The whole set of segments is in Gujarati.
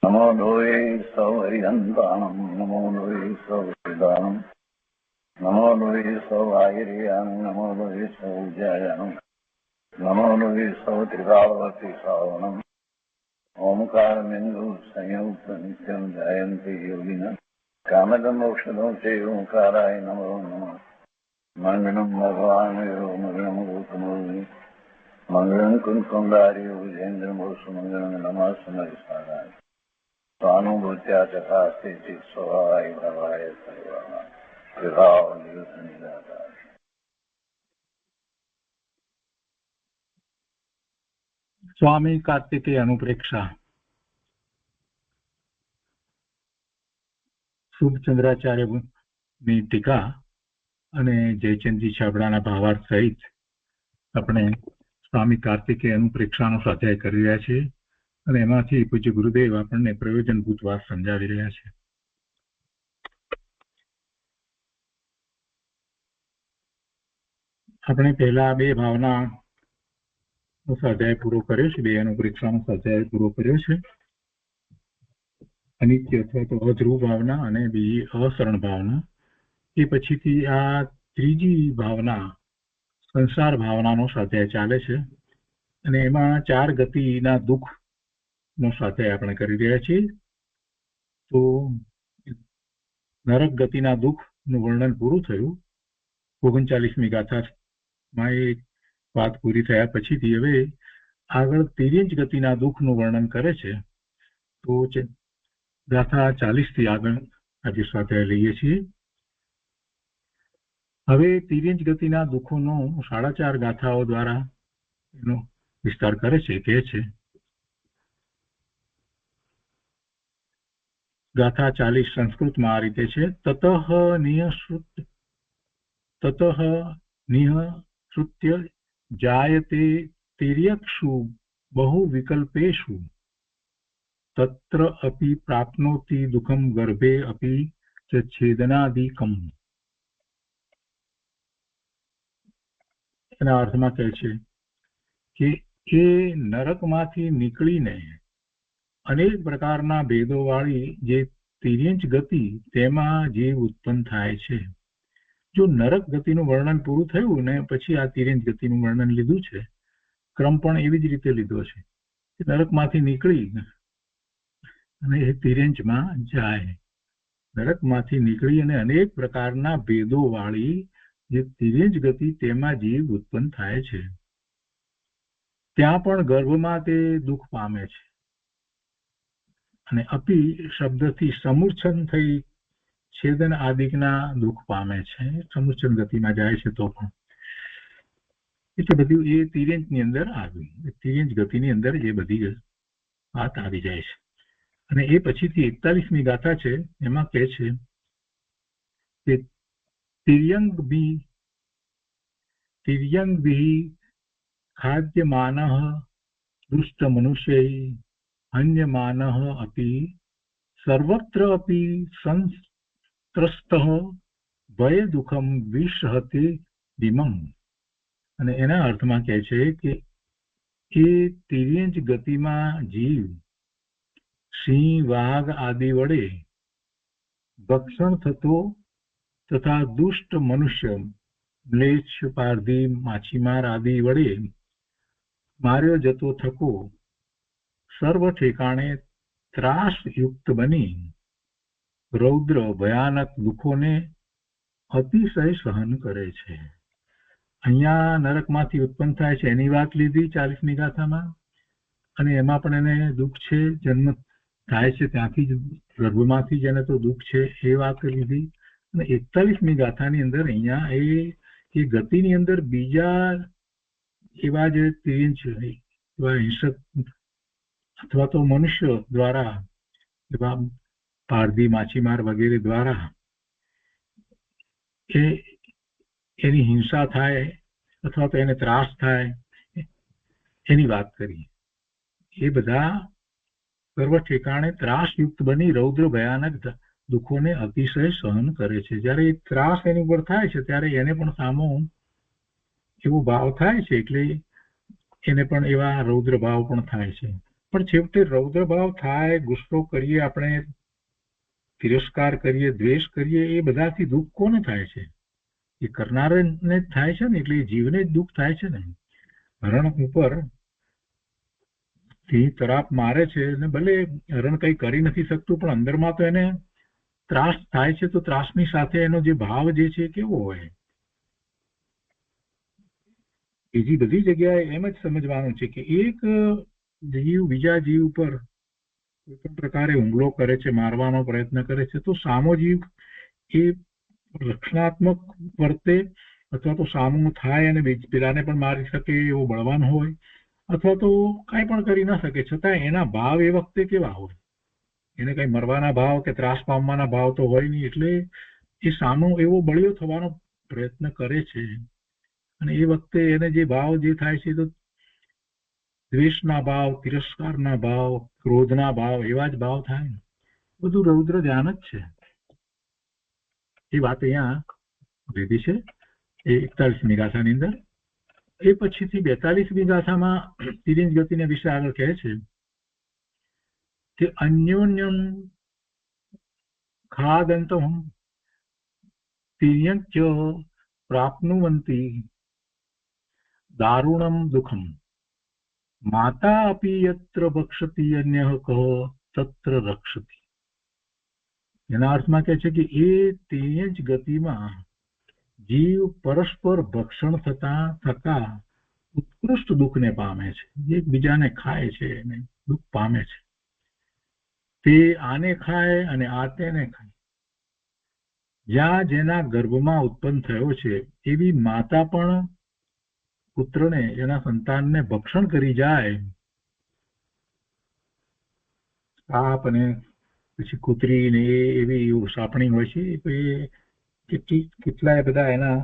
नमो लोये सौहरिहन्ताणं नमो लोये सौहृदानं नमो लोये सौभागिर्यानं नमो लोये सौज्यायानं नमो लोये सौत्रिकावती सावनं ओंकारमिन्दु संयुक्त नित्यं जयन्ति योगिनः कामदमोक्षदं चैव ओंकाराय नमो नमः मङ्गलं भगवान् यो मङ्गलं गौतमोऽग्नि मङ्गलं कुञ्कुण्डार्यो विजेन्द्रमोसुमङ्गलं नमः समरिसाराय स्वानुभूत्या चकास्ते स्वभावाय भवाय सर्वाः विभाव निदाता। स्वामी कार्तिकेय अनुप्रेक्षा શુભચંદ્રાચાર્યની ટીકા અને જયચંદજી છાબડાના ભાવાર્થ સહિત આપણે સ્વામી કાર્તિકેય અનુપ્રેક્ષાનો સ્વાધ્યાય કરી રહ્યા છીએ અને એમાંથી પૂજ્ય ગુરુદેવ આપણને પ્રયોજનભૂત વાત સમજાવી રહ્યા છે. આપણે પહેલા બે ભાવનાનો સ્વાધ્યાય પૂરો કર્યો છે, બે અનુપ્રેક્ષાનો સ્વાધ્યાય પૂરો કર્યો છે. અનિત્ય અથવા તો અધ્રુવ ભાવના અને બીજી અસરણ ભાવના. એ પછીથી આ ત્રીજી ભાવના સંસાર ભાવનાનો સ્વાધ્યાય ચાલે છે અને એમાં 4 ગતિના દુઃખ નો સ્વાધ્યાય આપણે કરી રહ્યા છીએ. તો નરક ગતિના દુઃખનું વર્ણન પૂરું થયું. 39મી ગાથામાં એ વાત પૂરી થયા પછીથી હવે આગળ તિર્યંચ ગતિના દુઃખનું વર્ણન કરે છે. તો ગાથા 40 થી આગળ આજે સ્વાધ્યાય લઈએ છીએ. હવે તિર્યંચ ગતિના દુઃખોનો 4.5 ગાથાઓ દ્વારા એનો વિસ્તાર કરે છે. કહે છે ગાથા 40 સંસ્કૃતમાં આ રીતે છે. તતઃ નિઃસૃત્ય જાયતે તિર્યક્ષુ બહુ વિકલ્પેષુ તત્ર અપી પ્રાપ્નોતિ દુઃખમ ગર્ભે અપી ચ છેદનાદિકમ. એના અર્થમાં કહે છે કે એ નરકમાંથી નીકળીને અનેક પ્રકારના ભેદો વાળી જે તિર્યંચ ગતિ તેમાં જીવ ઉત્પન્ન થાય છે. જો નરક ગતિનું વર્ણન પૂરું થયું ને પછી આ તિર્યંચ ગતિનું વર્ણન લીધું છે. ક્રમ પણ એવી જ રીતે લીધો છે. નરકમાંથી નીકળી અને એ તિર્યંચમાં જાય. નરકમાંથી નીકળી અને અનેક પ્રકારના ભેદો વાળી જે તિર્યંચ ગતિ તેમાં જીવ ઉત્પન્ન થાય છે. ત્યાં પણ ગર્ભમાં તે દુઃખ પામે છે અને અપી શબ્દથી સમૂર્છન થઈ છેદન આદિકના દુઃખ પામે છે. સમૂર્છન ગતિમાં જાય છે તો પણ એટલે બધું એ તિર્યંચની અંદર આવ્યું. તિર્યંચ ગતિની અંદર એ બધી વાત આવી જાય છે. અને એ પછીથી 41મી ગાથા છે એમાં કહે છે કે તિર્યંગભિ ખાદ્યમાનઃ દુષ્ટ મનુષ્યૈ હન્યમાનઃ અપી સર્વત્ર અપી સંસ્ત્રસ્તઃ ભય દુઃખમ વિષહતે દિમમ. અને એના અર્થમાં કહે છે કે એ તિર્યંચ ગતિમાં જીવ સિંહ વાઘ આદિ વડે ભક્ષણ થતો તથા દુષ્ટ મનુષ્ય મ્લેચ્છ પારધી માછીમાર આદિ વડે માર્યો જતો થકો સર્વ ઠેકાણે ત્રાસ યુક્ત બની રૌદ્ર ભયાનક દુઃખોને અતિશય સહન કરે છે. અહીંયા નરકમાંથી ઉત્પન્ન થાય છે એની વાત લીધી 40મી ગાથામાં અને એમાં પણ એને દુઃખ છે. જન્મ થાય છે ત્યાંથી જ ગર્ભમાંથી જ એને તો દુઃખ છે એ વાત લીધી. અને 41મી ગાથાની અંદર અહીંયા એ ગતિની અંદર બીજા એવા જે તિર્યંચ એવા હિંસક અથવા તો મનુષ્ય દ્વારા એવા પારધી માછીમાર વગેરે દ્વારા એની હિંસા થાય અથવા તો એને ત્રાસ થાય એની વાત કરી. એ બધા સર્વ ઠેકાણે ત્રાસયુક્ત બની રૌદ્ર ભયાનક દુઃખોને અતિશય સહન કરે છે. જ્યારે એ ત્રાસ એની ઉપર થાય છે ત્યારે એને પણ સામો એવો ભાવ થાય છે એટલે એને પણ એવા રૌદ્ર ભાવ પણ થાય છે. પણ છેવટે રૌદ્ર ભાવ થાય, ગુસ્સો કરીએ આપણે, તિરસ્કાર કરીએ, દ્વેષ કરીએ, એ બધાથી દુઃખ કોને થાય છે? એ કરનારને જ થાય છે ને, એટલે એ જીવને જ દુઃખ થાય છે ને. હરણ ઉપર સિંહ તરાપ મારે છે અને ભલે હરણ કઈ કરી નથી શકતું, પણ અંદરમાં તો એને ત્રાસ થાય છે. તો ત્રાસની સાથે એનો જે ભાવ જે છે કેવો હોય? બીજી બધી જગ્યાએ એમ જ સમજવાનું છે કે એક જીવ બીજા જીવ પર કોઈ પણ પ્રકારે હુમલો કરે છે, મારવાનો પ્રયત્ન કરે છે, તો સામો જીવ એ રક્ષણાત્મક વર્તે, અથવા તો સામો થાય અને પેલાને પણ મારી શકે એવો બળવાન હોય, અથવા તો કાંઈ પણ કરી ના શકે, છતાં એના ભાવ એ વખતે કેવા હોય? એને કઈ મરવાના ભાવ કે ત્રાસ પામવાના ભાવ તો હોય નહીં. એટલે એ સામો એવો બળિયો થવાનો પ્રયત્ન કરે છે, અને એ વખતે એને જે ભાવ જે થાય છે તો દ્વેષના ભાવ, તિરસ્કારના ભાવ, ક્રોધના ભાવ, એવા જ ભાવ થાય ને. બધું રૌદ્ર ધ્યાન જ છે. એ વાત અહીંયા લીધી છે એ 41મી ગાથાની અંદર. એ પછીથી 42મી ગાથામાં તિર્યંચ ગતિને વિશે આગળ કહે છે કે અન્યોન્યમ ખાદંતમ તિર્યંચ પ્રાપ્નુવંતી દારુણમ દુઃખમ માતા અપી યત્ર ભક્ષતી અન્યઃ કહ તત્ર રક્ષતી. એના અર્થમાં કહે છે કે એ તિર્યંચ ગતિમાં જીવ પરસ્પર ભક્ષણ થતા ઉત્કૃષ્ટ દુઃખને પામે છે. એકબીજાને ખાય છે અને દુઃખ પામે છે. તે આને ખાય અને આ તેને ખાય. જ્યાં જેના ગર્ભમાં ઉત્પન્ન થયો છે એવી માતા પણ પુત્રને, એના સંતાનને ભક્ષણ કરી જાય. સાપ અને પછી કૂતરી ને એવી સાપણી હોય છે, કેટલાય બધા એના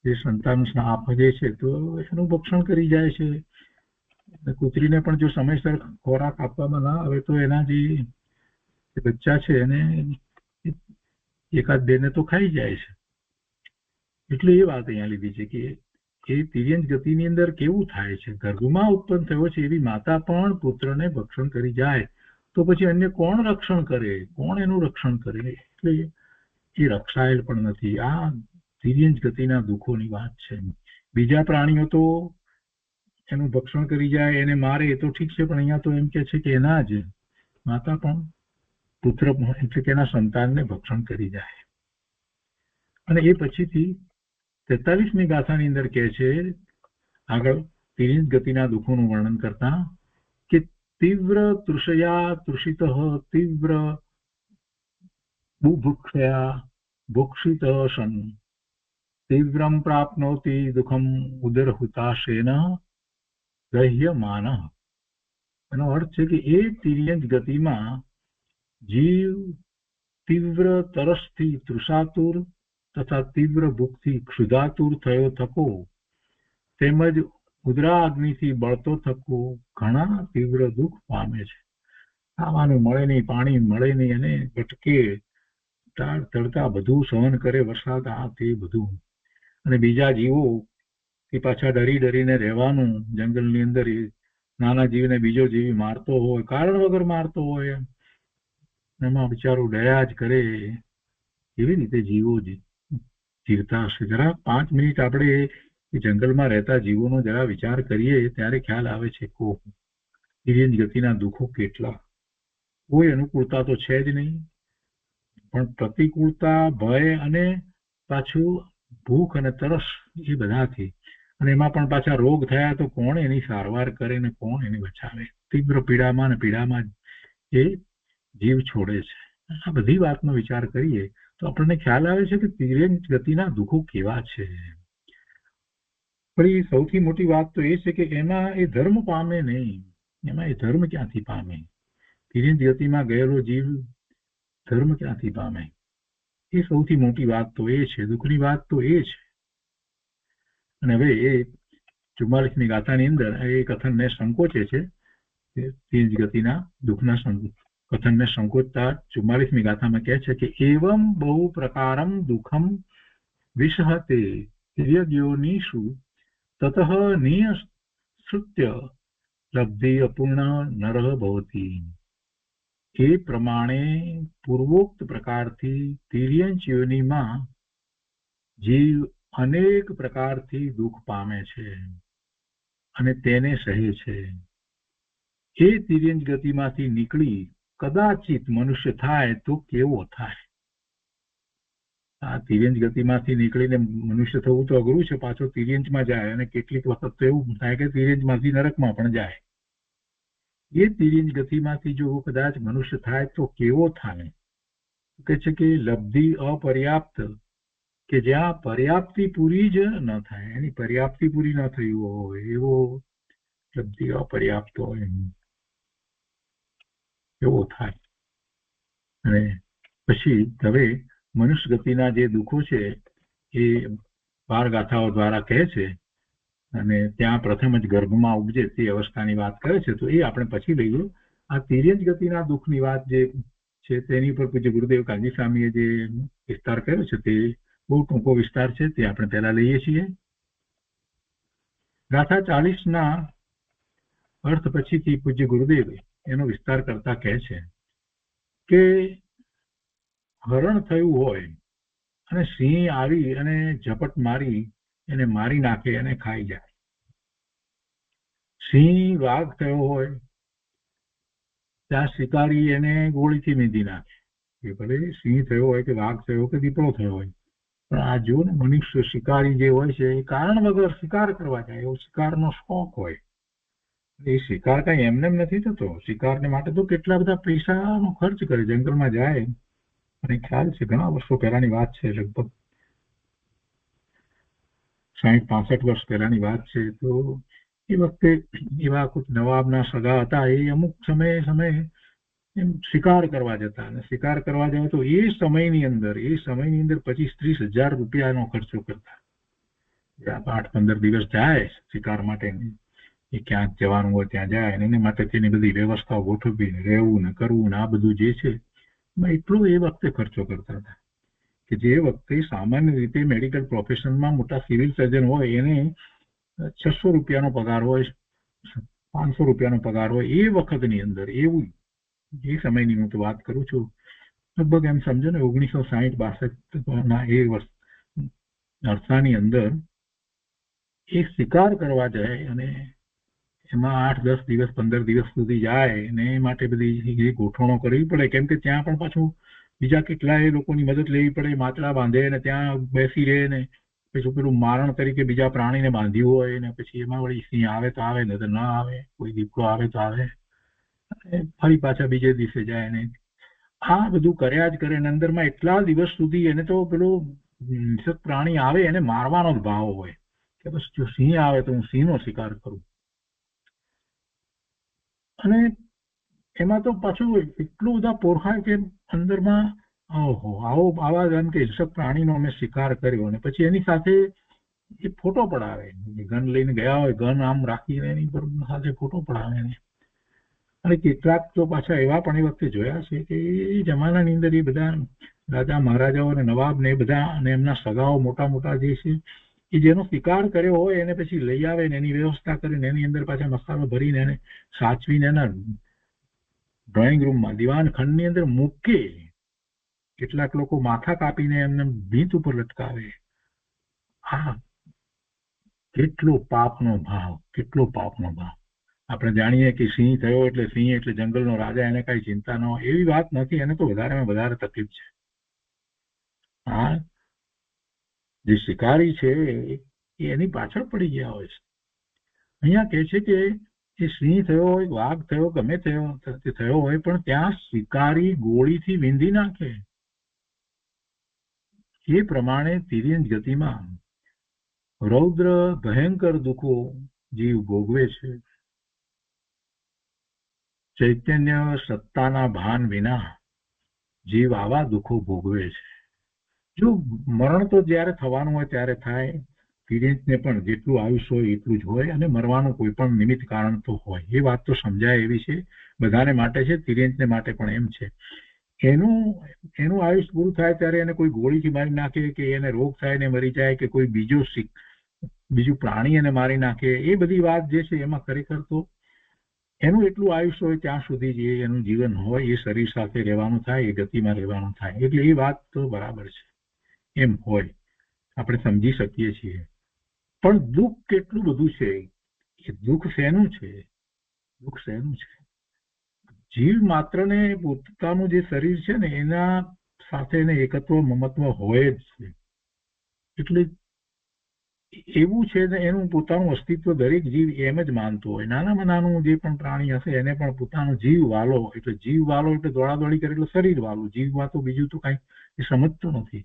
જે સંતાન સાપ જે છે તો એનું ભક્ષણ કરી જાય છે. કૂતરીને પણ જો સમયસર ખોરાક આપવામાં ના આવે તો એના જે બચ્ચા છે એને એકાદ બેને તો ખાઈ જાય છે. એટલે એ વાત અહીંયા લીધી છે કે એ તિર્યંચ ગતિની અંદર કેવું થાય છે? ગર્ભમાં ઉત્પન્ન થયો છે એવી માતા પણ પુત્રને ભક્ષણ કરી જાય તો પછી અન્ય કોણ રક્ષણ કરે? કોણ એનું રક્ષણ કરે? એટલે એ રક્ષાયેલ પણ નથી. આ તિર્યંચ ગતિના દુઃખોની વાત છે. બીજા પ્રાણીઓ તો એનું ભક્ષણ કરી જાય, એને મારે એ તો ઠીક છે, પણ અહીંયા તો એમ કે છે કે એના જ માતા પણ પુત્ર એટલે કે એના સંતાનને ભક્ષણ કરી જાય. અને એ પછીથી 43મી ગાથાની અંદર કહે છે આગળ તિર્યંચ ગતિના દુઃખોનું વર્ણન કરતા કે તીવ્ર તૃષયા તૃષિત તીવ્ર બુભુક્ષયા ભુક્ષિત સન તીવ્રમ પ્રાપ્નોતિ દુઃખમ ઉદરહુતાશેન ગ્રહ્યમાન. એનો અર્થ છે કે એ તિર્યંચ ગતિમાં જીવ તીવ્ર તરસથી તૃષાતુર તથા તીવ્ર ભૂખથી ક્ષુધાતુર થયો થકો, તેમજ ઉદરાગ્નિથી બળતો થકો ઘણા તીવ્ર દુઃખ પામે છે. ખાવાનું મળે નહીં, પાણી મળે નહીં, અને ભટકે, તડકા બધું સહન કરે, વરસાદ આ તે બધું. અને બીજા જીવો એ પાછા ડરી ડરીને રહેવાનું જંગલની અંદર. નાના જીવને બીજો જીવ મારતો હોય, કારણ વગર મારતો હોય, એમાં બિચારો ડયા જ કરે. એવી રીતે જીવો જીવતા હશે. જરા 5 મિનિટ આપણે એ જંગલમાં રહેતા જીવોનો જરા વિચાર કરીએ ત્યારે ખ્યાલ આવે છે કે તિર્યંચ ગતિના દુઃખો કેટલા. કોઈ અનુકૂળતા તો છે જ નહીં, પણ પ્રતિકૂળતા, ભય અને પાછું ભૂખ અને તરસ એ બધાથી. અને એમાં પણ પાછા રોગ થયા તો કોણ એની સારવાર કરે ને કોણ એને બચાવે? તીવ્ર પીડામાં ને પીડામાં એ જીવ છોડે છે. આ બધી વાતનો વિચાર કરીએ તો આપણને ખ્યાલ આવે છે કે તિર્યંચ ગતિના દુઃખો કેવા છે. પણ એ સૌથી મોટી વાત તો એ છે કે એમાં એ ધર્મ પામે નહીં. એમાં એ ધર્મ ક્યાંથી પામે? તિર્યંચ ગતિમાં ગયેલો જીવ ધર્મ ક્યાંથી પામે? એ સૌથી મોટી વાત તો એ છે, દુઃખની વાત તો એ છે. અને હવે એ 44મી ગાથાની અંદર એ કથનને સંકોચે છે. તિર્યંચ ગતિના દુઃખના કથનને સંકોચતા 44મી ગાથામાં કહે છે કે એવમ બહુ પ્રકારમ દુઃખમ વિષહતે તિર્યગ્યોનિષુ તતઃ નિયસૃત્ય લબ્ધિ અપૂર્ણ નરહ ભવતી. એ પ્રમાણે પૂર્વોક્ત પ્રકારથી તિર્યંચ યોનિમાં જીવ અનેક પ્રકારથી દુઃખ પામે છે અને તેને સહે છે. એ તિર્યંચ ગતિમાંથી નીકળી કદાચિત મનુષ્ય થાય તો કેવો થાય? આ તિર્યંચ ગતિમાંથી નીકળીને મનુષ્ય થવું તો અઘરું છે, પાછો તિર્યંચમાં જાય અને કેટલીક વખત તો એવું થાય કે તિર્યંચમાંથી નરકમાં પણ જાય. એ તિર્યંચ ગતિમાંથી જો કદાચ મનુષ્ય થાય તો કેવો થાય? કે છે કે લબ્ધિ અપર્યાપ્ત, કે જ્યાં પર્યાપ્તિ પૂરી જ ન થાય, એની પર્યાપ્તિ પૂરી ન થઈ હોય એવો લબ્ધિ અપર્યાપ્ત હોય એવો થાય. અને પછી હવે મનુષ્ય ગતિના જે દુઃખો છે એ 12 ગાથાઓ દ્વારા કહે છે અને ત્યાં પ્રથમ જ ગર્ભમાં ઉપજે તે અવસ્થાની વાત કરે છે, તો એ આપણે પછી લઈએ. આ તિર્યંચ ગતિના દુઃખની વાત જે છે તેની ઉપર પૂજ્ય ગુરુદેવ કાનજી સ્વામીએ જે વિસ્તાર કર્યો છે તે બહુ ટૂંકો વિસ્તાર છે, તે આપણે પહેલા લઈએ છીએ. ગાથા 40ના અર્થ પછીથી પૂજ્ય ગુરુદેવ એનો વિસ્તાર કરતા કહે છે કે હરણ થયું હોય અને સિંહ આવી અને ઝપટ મારી એને મારી નાખે અને ખાઈ જાય. સિંહ વાઘ થયો હોય ત્યાં શિકારી એને ગોળીથી મીંધી નાખે. એ ભલે સિંહ થયો હોય કે વાઘ થયો કે દીપડો થયો હોય, પણ આ જો ને મનુષ્ય શિકારી જે હોય છે એ કારણ વગર શિકાર કરવા જાય, એવો શિકારનો શોખ હોય. એ શિકાર કઈ એમને નથી થતો. શિકારને માટે તો કેટલા બધા પૈસાનો ખર્ચ કરે, જંગલમાં જાય. અને ખ્યાલ છે ઘણા વર્ષો પહેલાની વાત છે, લગભગ 60-65 વર્ષ પહેલાની વાત છે. તો એ વખતે એવા કુછ નવાબના સગા હતા, એ અમુક સમયે એમ શિકાર કરવા જતા. અને શિકાર કરવા જાય તો એ સમયની અંદર 25-30 હજાર રૂપિયાનો ખર્ચો કરતા. 8-15 દિવસ જાય શિકાર માટે, એ ક્યાંક જવાનું હોય ત્યાં જાય અને એની માટે તેની બધી વ્યવસ્થાઓ ગોઠવવી, રહેવું ને કરવું ને આ બધું જે છે એટલો એ વખતે ખર્ચો કરતા હતા કે જે વખતે સામાન્ય રીતે મેડિકલ પ્રોફેશનમાં મોટા સિવિલ સર્જન હોય એને 600 રૂપિયાનો પગાર હોય, 500 રૂપિયાનો પગાર હોય. એ વખતની અંદર એવું, એ સમયની હું તો વાત કરું છું, લગભગ એમ સમજો ને 1960-62ના એ વર્ષની અંદર એ શિકાર કરવા જાય અને એમાં 8-10 દિવસ 15 દિવસ સુધી જાય અને એ માટે બધી ગોઠવણો કરવી પડે, કેમ કે ત્યાં પણ પાછું બીજા કેટલાય લોકોની મદદ લેવી પડે. માટલા બાંધે ને ત્યાં બેસી રહે ને પછી પેલું મારણ તરીકે બીજા પ્રાણીને બાંધ્યું હોય ને પછી એમાં વળી સિંહ આવે તો આવે ને તો ન આવે, કોઈ દીપડો આવે તો આવે, ફરી પાછા બીજે દિવસે જાય ને આ બધું કર્યા જ કરે. અંદરમાં એટલા દિવસ સુધી એને તો પેલું હિંસક પ્રાણી આવે એને મારવાનો જ ભાવ હોય કે બસ જો સિંહ આવે તો હું સિંહનો શિકાર કરું. અને એમાં તો પાછું એટલું બધા પોરખાય કે અંદરમાં આવા એમ કે હિંસક પ્રાણીનો અમે શિકાર કર્યો અને પછી એની સાથે એ ફોટો પડાવે. ગન લઈને ગયા હોય, ગન આમ રાખીને એની પર સાથે ફોટો પડાવે. અને કેટલાક તો પાછા એવા પણ એ વખતે જોયા છે કે એ જમાનાની અંદર એ બધા રાજા મહારાજાઓ અને નવાબ ને એ બધા અને એમના સગાઓ મોટા મોટા જે છે એ જેનો શિકાર કર્યો હોય એને પછી લઈ આવે ને એની વ્યવસ્થા કરીને એની અંદર પાછા મસાલો ભરીને એને સાચવીને એના ડ્રોઈંગ રૂમમાં દિવાન ખંડની અંદર મૂકે. કેટલાક લોકો માથા કાપીને એમને ભીંત ઉપર લટકાવે. હા, કેટલો પાપનો ભાવ. આપણે જાણીએ કે સિંહ થયો એટલે જંગલનો રાજા, એને કઈ ચિંતા ન હોય એવી વાત નથી. એને તો વધારેમાં વધારે તકલીફ છે. હા, જે શિકારી છે એ એની પાછળ પડી ગયા હોય છે. અહીંયા કહે છે કે એ સિંહ થયો હોય, વાઘ થયો, ગમે થયો હોય, પણ ત્યાં શિકારી ગોળીથી વીંધી નાખે. એ પ્રમાણે તિર્યંચ ગતિમાં રૌદ્ર ભયંકર દુઃખો જીવ ભોગવે છે. ચૈતન્ય સત્તાના ભાન વિના જીવ આવા દુઃખો ભોગવે છે. જો મરણ તો જ્યારે થવાનું હોય ત્યારે થાય. તિર્યંચને પણ જેટલું આયુષ્ય હોય એટલું જ હોય અને મરવાનું કોઈ પણ નિમિત્ત કારણ તો હોય. એ વાત તો સમજાય એવી છે, બધાને માટે છે, તિર્યંચને માટે પણ એમ છે. એનું આયુષ્ય પૂરું થાય ત્યારે એને કોઈ ગોળીથી મારી નાખે કે એને રોગ થાય ને મરી જાય કે કોઈ બીજું પ્રાણી એને મારી નાખે, એ બધી વાત જે છે એમાં ખરેખર તો એનું એટલું આયુષ્ય હોય ત્યાં સુધી જે એનું જીવન હોય એ શરીર સાથે રહેવાનું થાય, એ ગતિમાં રહેવાનું થાય. એટલે એ વાત તો બરાબર છે, એમ હોય આપણે સમજી શકીએ છીએ. પણ દુઃખ કેટલું બધું છે, એ દુઃખ શેનું છે? દુઃખ શેનું છે? જીવ માત્રને પોતાનું જે શરીર છે ને એના સાથે એને એકત્વ મમત્વ હોય જ છે. એટલે એવું છે ને એનું પોતાનું અસ્તિત્વ દરેક જીવ એમ જ માનતો હોય. નાનામાં નાનું જે પણ પ્રાણી હશે એને પણ પોતાનો જીવ વાલો, એટલે જીવ વાલો એટલે દોડાદોડી કરે એટલે શરીર વાલું. જીવમાં તો બીજું તો કઈ એ સમજતો નથી.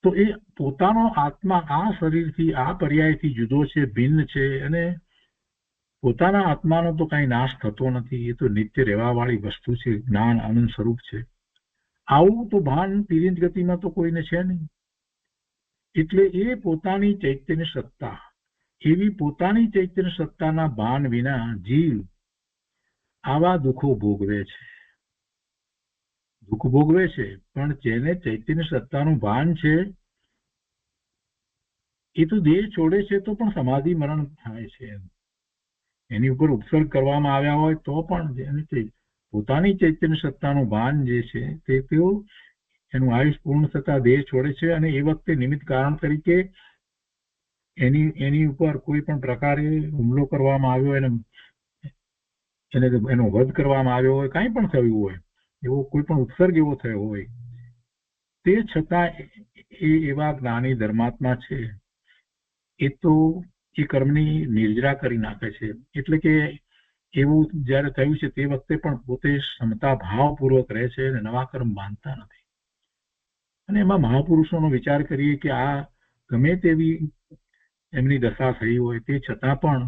તો એ પોતાનો આત્મા આ શરીરથી, આ પર્યાયથી જુદો છે, ભિન્ન છે, અને પોતાના આત્માનો તો કઈ નાશ થતો નથી. એ તો નિત્ય રહેવા વાળી વસ્તુ છે, જ્ઞાન આનંદ સ્વરૂપ છે. આવું તો ભાન તિર્યંત ગતિમાં તો કોઈને છે નહીં. એટલે એ પોતાની ચૈતન્ય સત્તા, એવી પોતાની ચૈતન્ય સત્તાના ભાન વિના જીવ આવા દુઃખો ભોગવે છે. દુઃખ ભોગવે છે, પણ જેને ચૈતન્ય સત્તાનું ભાન છે એ તો દેહ છોડે છે તો પણ સમાધિ મરણ થાય છે. એની ઉપર ઉપસર્ગ કરવામાં આવ્યા હોય તો પણ જેને પોતાની ચૈતન્ય સત્તાનું ભાન જે છે તે તેઓ એનું આયુષ પૂર્ણ થતા દેહ છોડે છે, અને એ વખતે નિમિત્ત કારણ તરીકે એની ઉપર કોઈ પણ પ્રકારે હુમલો કરવામાં આવ્યો, એનો વધ કરવામાં આવ્યો હોય, કાંઈ પણ થયું હોય, એવો કોઈ પણ ઉત્સર્ગ એવો થયો હોય, તે છતાં એ એવા જ્ઞાની ધર્માત્મા છે એ તો એ કર્મની નિર્જરા કરી નાખે છે. એટલે કે એવું જયારે થયું છે તે વખતે પણ પોતે ક્ષમતા ભાવપૂર્વક રહે છે અને નવા કર્મ બાંધતા નથી. અને એમાં મહાપુરુષોનો વિચાર કરીએ કે આ ગમે તેવી એમની દશા થઈ હોય તે છતાં પણ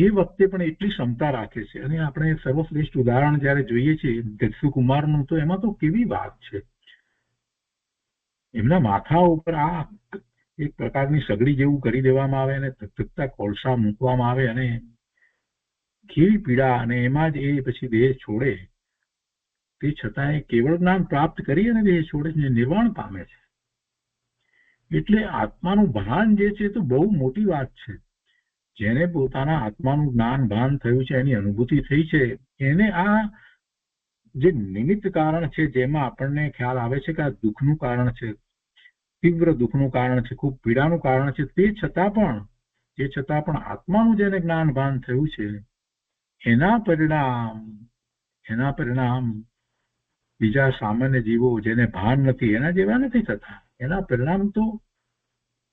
એ વખતે પણ એટલી ક્ષમતા રાખે છે. અને આપણે સર્વશ્રેષ્ઠ ઉદાહરણ જયારે જોઈએ છીએ દક્ષુકુમારનું, તો એમાં તો કેવી વાત છે. એમના માથા ઉપર આ એક પ્રકારની સગડી જેવું કરી દેવામાં આવે અને ધગધગતા કોલસા મૂકવામાં આવે, અને કેવી પીડા, અને એમાં જ એ પછી દેહ છોડે. તે છતાં એ કેવળ જ્ઞાન પ્રાપ્ત કરી અને દેહ છોડે છે, નિર્વાણ પામે છે. એટલે આત્માનું ભાન જે છે તો બહુ મોટી વાત છે. જેને પોતાના આત્માનું જ્ઞાન ભાન થયું છે, એની અનુભૂતિ થઈ છે, એને આ જે નિમિત્ત કારણ છે જેમાં આપણને ખ્યાલ આવે છે કે આ દુઃખનું કારણ છે, તીવ્ર દુઃખનું કારણ છે, ખૂબ પીડાનું કારણ છે, તે છતાં પણ આત્માનું જેને જ્ઞાન ભાન થયું છે એના પરિણામ બીજા સામાન્ય જીવો જેને ભાન નથી એના જેવા નથી થતા. એના પરિણામ તો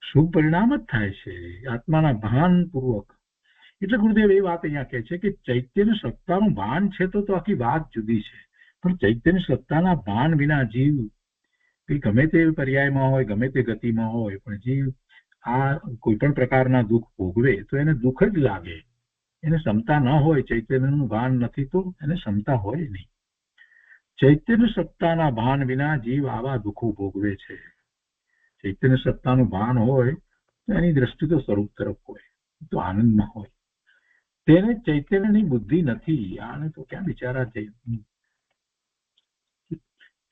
શુભ પરિણામ જ થાય છે આત્માના ભાન પૂર્વક. એટલે ગુરુદેવ એ વાત અહીંયા કહે છે કે ચૈતન્ય સત્તાનું ભાન છે તો આખી વાત જુદી છે, પણ ચૈતન્ય સત્તાના ભાન વિના જીવ ગમે તે પર્યાયમાં હોય, ગમે તે ગતિમાં હોય, પણ જીવ આ કોઈ પણ પ્રકારના દુઃખ ભોગવે તો એને દુઃખ જ લાગે. એને ક્ષમતા ન હોય, ચૈતન્યનું ભાન નથી તો એને ક્ષમતા હોય નહીં. ચૈતન્ય સત્તાના ભાન વિના જીવ આવા દુઃખો ભોગવે છે. ચૈતન્ય સત્તાનું ભાન હોય તો એની દ્રષ્ટિ તો સ્વરૂપ તરફ હોય, તો આનંદમાં હોય. તેને ચૈતન્યની બુદ્ધિ નથી. આને તો ક્યાં બિચારા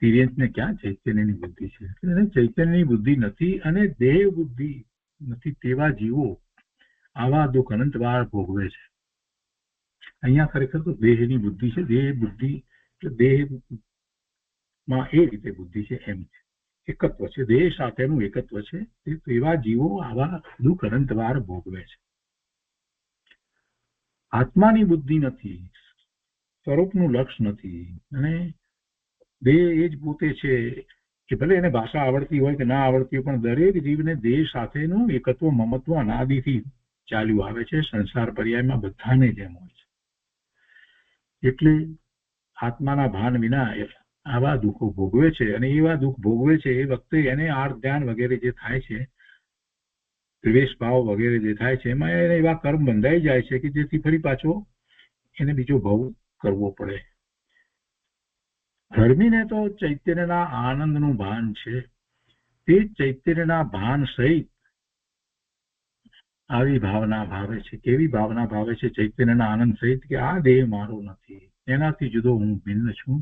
તિર્યંતને ક્યાં ચૈતન્યની બુદ્ધિ છે? એને ચૈતન્યની બુદ્ધિ નથી અને દેહ બુદ્ધિ નથી. તેવા જીવો આવા દુઃખ અનંતવાર ભોગવે છે. અહીંયા ખરેખર તો દેહની બુદ્ધિ છે. દેહ બુદ્ધિ એટલે દેહમાં એ રીતે બુદ્ધિ છે, એમ છે, એકત્વ છે, દેહ સાથેનું એકત્વ છે. એવા જીવો આવા દુઃખ અનંતવાર ભોગવે છે. આત્માની બુદ્ધિ નથી, સ્વરૂપનું લક્ષ નથી, અને દેહ એ જ પોતે છે. કે ભલે એને ભાષા આવડતી હોય કે ના આવડતી હોય, પણ દરેક જીવને દેહ સાથેનું એકત્વ મમત્વ અનાદિથી ચાલ્યું આવે છે. સંસાર પર્યાયમાં બધાને જેમ હોય છે. એટલે આત્માના ભાન વિના આવા દુઃખો ભોગવે છે, અને એવા દુઃખ ભોગવે છે એ વખતે એને આર્ત ધ્યાન વગેરે જે થાય છે, દ્વેષ ભાવ વગેરે જે થાય છે, એમાં એને એવા કર્મ બંધાઈ જાય છે કે જેથી ફરી પાછો એને બીજો ભવ કરવો પડે. ધર્મીને તો ચૈતન્યના આનંદનું ભાન છે. તે ચૈતન્યના ભાન સહિત આવી ભાવના ભાવે છે. કેવી ભાવના ભાવે છે? ચૈતન્યના આનંદ સહિત કે આ દેહ મારો નથી, એનાથી જુદો હું ભિન્ન છું,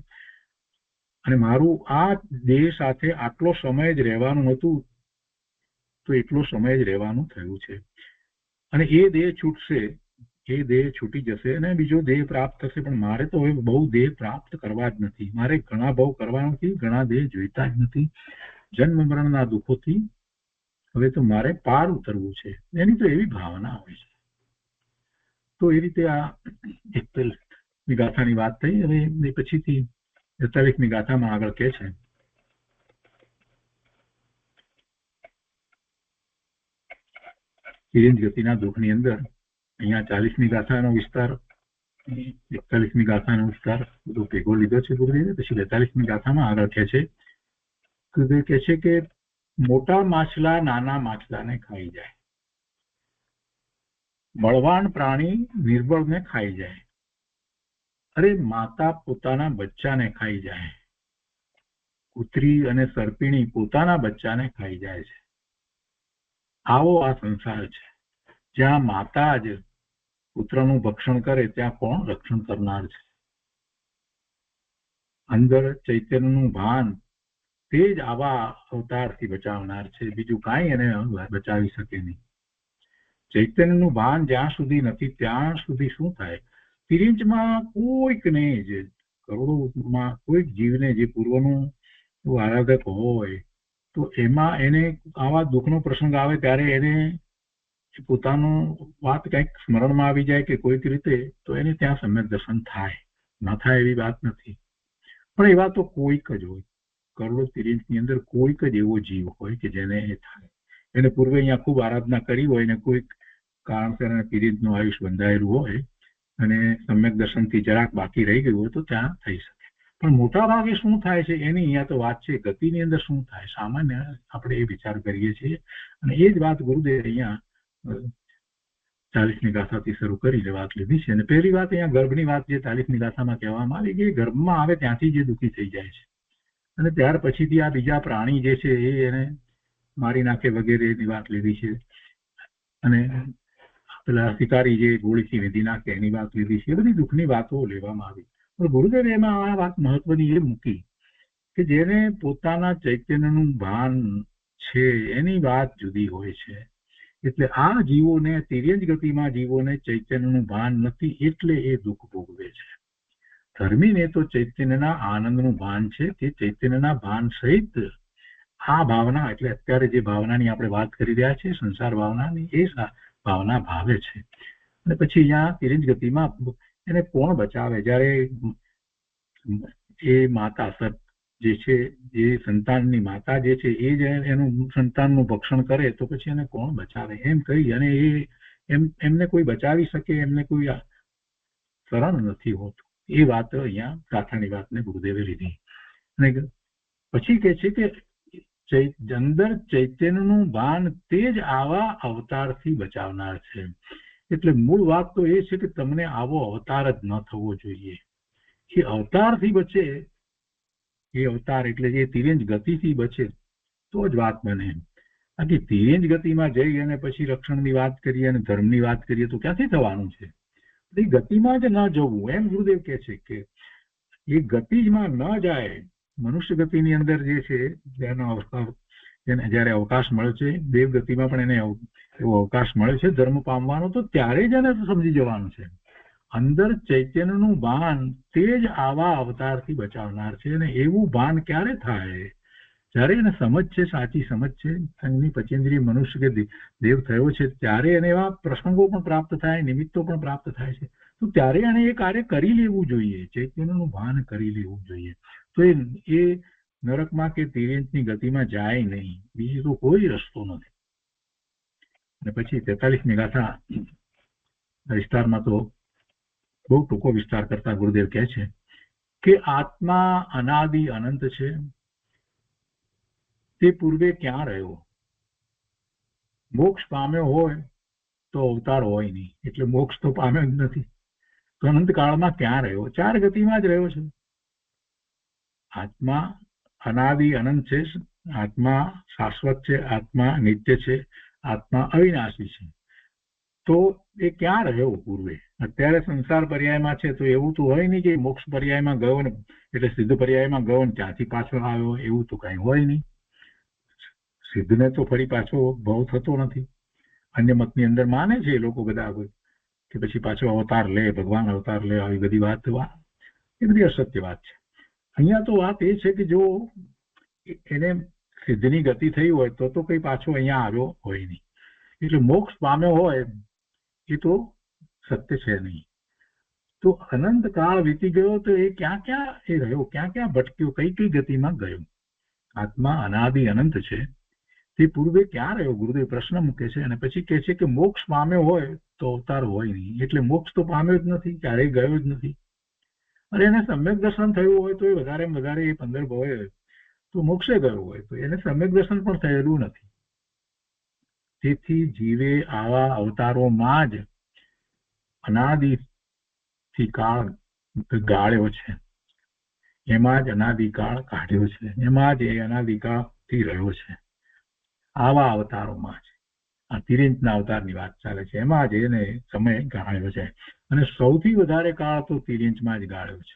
અને મારું આ દેહ સાથે આટલો સમય જ રહેવાનું હતું તો એટલો સમય જ રહેવાનું થયું છે, અને એ દેહ છૂટશે એ દેહ છૂટી જશે અને બીજો દેહ પ્રાપ્ત થશે. પણ મારે તો હવે બહુ દેહ પ્રાપ્ત કરવા જ નથી, મારે ઘણા ભવ કરવા નથી, ઘણા દેહ જોઈતા જ નથી. જન્મ મરણના દુઃખોથી હવે તો મારે પાર ઉતરવું છે, એની તો એવી ભાવના હોય છે. તો એ રીતે આ 41મી ગાથાની વાત થઈ. હવે એ પછીથી 43મી ગાથામાં આગળ કહે છે, તિર્યંજ ગતિના દુઃખની અંદર અહીંયા 40મી ગાથાનો વિસ્તાર, 41મી ગાથાનો વિસ્તાર બધો ભેગો લીધો છે ગુરુદેવે. પછી 42મી ગાથામાં આગળ કહે છે, ગુરુદેવ કહે છે કે મોટા માછલા નાના માછલાને ખાઈ જાય, બળવાન પ્રાણી નિર્બળને ખાઈ જાય, અરે માતા પોતાના બચ્ચાને ખાઈ જાય, કૂતરી અને સર્પિણી પોતાના બચ્ચાને ખાઈ જાય છે. આવો આ સંસાર છે, જ્યાં માતા જ પુત્રનું ભક્ષણ કરે ત્યાં કોણ રક્ષણ કરનાર છે? અંદર ચૈતન્યનું ભાન તે જ આવા અવતારથી બચાવનાર છે, બીજું કાંઈ એને બચાવી શકે નહીં. ચૈતન્યનું ભાન જ્યાં સુધી નથી ત્યાં સુધી શું થાય? તિર્યંજમાં કોઈકને જે કરોડોમાં કોઈક જીવને જે પૂર્વનું આરાધક હોય તો એમાં એને આવા દુઃખનો પ્રસંગ આવે ત્યારે એને પોતાનું વાત કંઈક સ્મરણમાં આવી જાય કે કોઈક રીતે, તો એને ત્યાં સમ્યક દર્શન થાય. ન થાય એવી વાત નથી, પણ એવા તો કોઈક જ હોય. કરોડો તિર્યંજની અંદર કોઈક જ એવો જીવ હોય કે જેને એ થાય. એને પૂર્વે અહીંયા ખૂબ આરાધના કરી હોય ને કોઈક કારણસર તિર્યંજનું આયુષ્ય બંધાયેલું હોય અને સમ્યક દર્શનથી જરાક બાકી રહી ગયું હોય તો ત્યાં થઈ શકે. પણ મોટા ભાગે શું થાય છે એની અહીંયા તો વાત છે. ગતિની અંદર શું થાય સામાન્ય આપણે એ વિચાર કરીએ છીએ, અને એ જ વાત ગુરુદેવ અહીંયા 40મી ગાથાથી શરૂ કરીને વાત લીધી છે. અને પહેલી વાત અહીંયા ગર્ભની વાત જે 40મી ગાથામાં કહેવામાં આવી કે ગર્ભમાં આવે ત્યાંથી જે દુઃખી થઈ જાય છે, અને ત્યાર પછીથી આ બીજા પ્રાણી જે છે એ એને મારી નાખે વગેરેની વાત લીધી છે, અને પેલા શિકારી જે ગોળીથી વિધી નાખે એની વાત લીધી છે. એ બધી દુઃખની વાતો લેવામાં આવી. પણ ગુરુદેવે એમાં આ વાત મહત્વની એ મૂકી કે જેને પોતાના ચૈતન્યનું ભાન છે એની વાત જુદી હોય છે. એટલે આ જીવોને, તિર્યંજ ગતિમાં જીવોને ચૈતન્યનું ભાન નથી એટલે એ દુઃખ ભોગવે છે. ધર્મીને તો ચૈતન્યના આનંદનું ભાન છે, તે ચૈતન્યના ભાન સહિત આ ભાવના, એટલે અત્યારે જે ભાવનાની આપણે વાત કરી રહ્યા છીએ સંસાર ભાવનાની, એ ભાવના ભાવે છે. અને પછી અહીંયા તિર્યંજ ગતિમાં એને કોણ બચાવે? જ્યારે એ માતા સત જે છે, જે સંતાનની માતા જે છે એ જ એનું સંતાનનું ભક્ષણ કરે તો પછી એને કોણ બચાવે? એમ કહી અને એમને કોઈ બચાવી શકે, એમને કોઈ શરણ નથી હોતું. એ વાત અહીંયા ગાથાની વાતને ગુરુદેવે લીધી. અને પછી કહે છે કે અંદર ચૈતન્યનું ભાન તે જ આવા અવતારથી બચાવનાર છે. એટલે મૂળ વાત તો એ છે કે તમને આવો અવતાર જ ન થવો જોઈએ. એ અવતારથી બચે, એ અવતાર એટલે જે તિર્યંજ ગતિથી બચે તો જ વાત બને. બાકી તિર્યંજ ગતિમાં જઈ અને પછી રક્ષણની વાત કરીએ અને ધર્મની વાત કરીએ તો ક્યાંથી થવાનું છે? એ ગતિમાં જ ન જવું, એમ ગુરુદેવ કહે છે કે એ ગતિમાં ન જાય. મનુષ્ય ગતિની અંદર જે છે એને જયારે અવકાશ મળે છે, દેવ ગતિમાં પણ એને એવો અવકાશ મળે છે ધર્મ પામવાનો, તો ત્યારે જ એને સમજી જવાનું છે અંદર ચૈતન્યનું ભાન તે જ આવા અવતારથી બચાવનાર છે. અને એવું ભાન ક્યારે થાય? જ્યારે એને સમજ છે, સાચી સમજ છે, એની પચેન્દ્રિય મનુષ્ય કે દેવ થયો છે, ત્યારે એને એવા પ્રસંગો પણ પ્રાપ્ત થાય, નિમિત્તો પણ પ્રાપ્ત થાય છે. તો ત્યારે એને એ કાર્ય કરી લેવું જોઈએ, ચૈતન્યનું ભાન કરી લેવું જોઈએ. તો એ નરકમાં કે તિર્યંજની ગતિમાં જાય નહીં, બીજો તો કોઈ રસ્તો નથી. અને પછી 43મી ગાથા વિસ્તારમાં તો બહુ ટૂંકો વિસ્તાર કરતા ગુરુદેવ કહે છે કે આત્મા અનાદિ અનંત છે, તે પૂર્વે ક્યાં રહ્યો? મોક્ષ પામ્યો હોય તો અવતાર હોય નહીં, એટલે મોક્ષ તો પામ્યો જ નથી, તો અનંત કાળમાં ક્યાં રહ્યો? 4 ગતિમાં જ રહ્યો છે. આત્મા અનાદિ અનંત છે, આત્મા શાશ્વત છે, આત્મા નિત્ય છે, આત્મા અવિનાશી છે. તો એ ક્યાં રહ્યો પૂર્વે? અત્યારે સંસાર પર્યાયમાં છે, તો એવું તો હોય નહીં કે મોક્ષ પર્યાયમાં ગયો ને એટલે સિદ્ધ પર્યાયમાં ગયો ને ત્યાંથી પાછો આવ્યો, એવું તો કઈ હોય નહીં. સિદ્ધને તો ફરી પાછો ભવ થતો નથી. અન્ય મતની અંદર માને છે એ લોકો બધા, કે પછી પાછો અવતાર લે, ભગવાન અવતાર લે, આવી બધી વાત એ બધી અસત્ય વાત છે. અહીંયા તો વાત એ છે કે જો એને સિદ્ધની ગતિ થઈ હોય તો કઈ પાછો અહીંયા આવ્યો હોય નહીં. એટલે મોક્ષ પામ્યો હોય એ તો સત્ય છે નહીં. તો અનંત કાળ વીતી ગયો તો એ ક્યાં ક્યાં એ રહ્યો, ક્યાં ક્યાં ભટક્યો, કઈ કઈ ગતિમાં ગયો. આત્મા અનાદિ અનંત છે, તે પૂર્વે ક્યાં રહ્યો? ગુરુદેવ પ્રશ્ન મૂકે છે અને પછી કહે છે કે મોક્ષ પામ્યો હોય તો અવતાર હોય નહીં. એટલે મોક્ષ તો પામ્યો જ નથી, ક્યારેય ગયો જ નથી. અને એને સમ્યક દર્શન થયું હોય તો એ વધારે વધારે એ 15 ભવે તો મોક્ષે ગયો હોય તો એને સમ્યક દર્શન પણ થયેલું નથી. તેથી જીવે આવા અવતારોમાં જ અનાદિથી કાળ ગાળ્યો છે, એમાં જ અનાદિકાળ કાઢ્યો છે, એમાં જ એ અનાદિકાળથી રહ્યો છે. આવા અવતારોમાં જ આ તિર્યંચના અવતારની વાત ચાલે છે, એમાં જ એને સમય ગાળ્યો છે. અને સૌથી વધારે કાળ તો તિર્યંચમાં જ ગાળ્યો છે.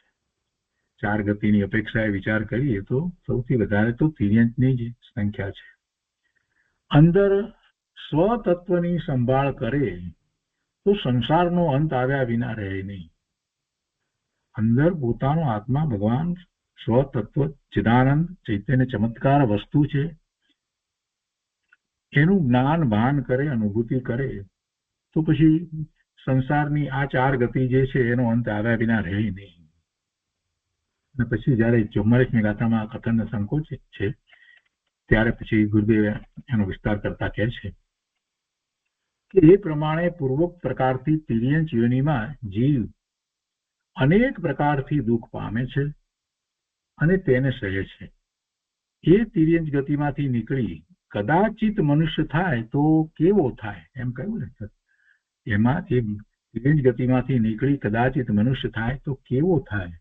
4 ગતિની અપેક્ષાએ વિચાર કરીએ તો સૌથી વધારે તો તિર્યંચની જ સંખ્યા છે. અંદર સ્વતત્વની સંભાળ કરે તો સંસારનો અંત આવ્યા વિના રહે નહીં. અંદર પોતાનો આત્મા ભગવાન સ્વતત્વ ચિદાનંદ ચૈતન્ય ચમત્કાર વસ્તુ છે, એનું જ્ઞાન ભાન કરે, અનુભૂતિ કરે તો પછી સંસારની આ 4 ગતિ જે છે એનો અંત આવ્યા વિના રહે નહીં. અને પછી જયારે 44મી ગાથામાં કથન સંકોચિત છે ત્યારે પછી ગુરુદેવ એનો વિસ્તાર કરતા કહે છે કે એ પ્રમાણે પૂર્વોક્ત પ્રકારથી તિર્યંચ યોનિમાં જીવ અનેક પ્રકારથી દુઃખ પામે છે અને તેને સહે છે. એ તિર્યંચ ગતિમાંથી નીકળી કદાચિત મનુષ્ય થાય તો કેવો થાય, એમ કહ્યું ને. એમાં એ તિર્યંચ ગતિમાંથી નીકળી કદાચિત મનુષ્ય થાય તો કેવો થાય?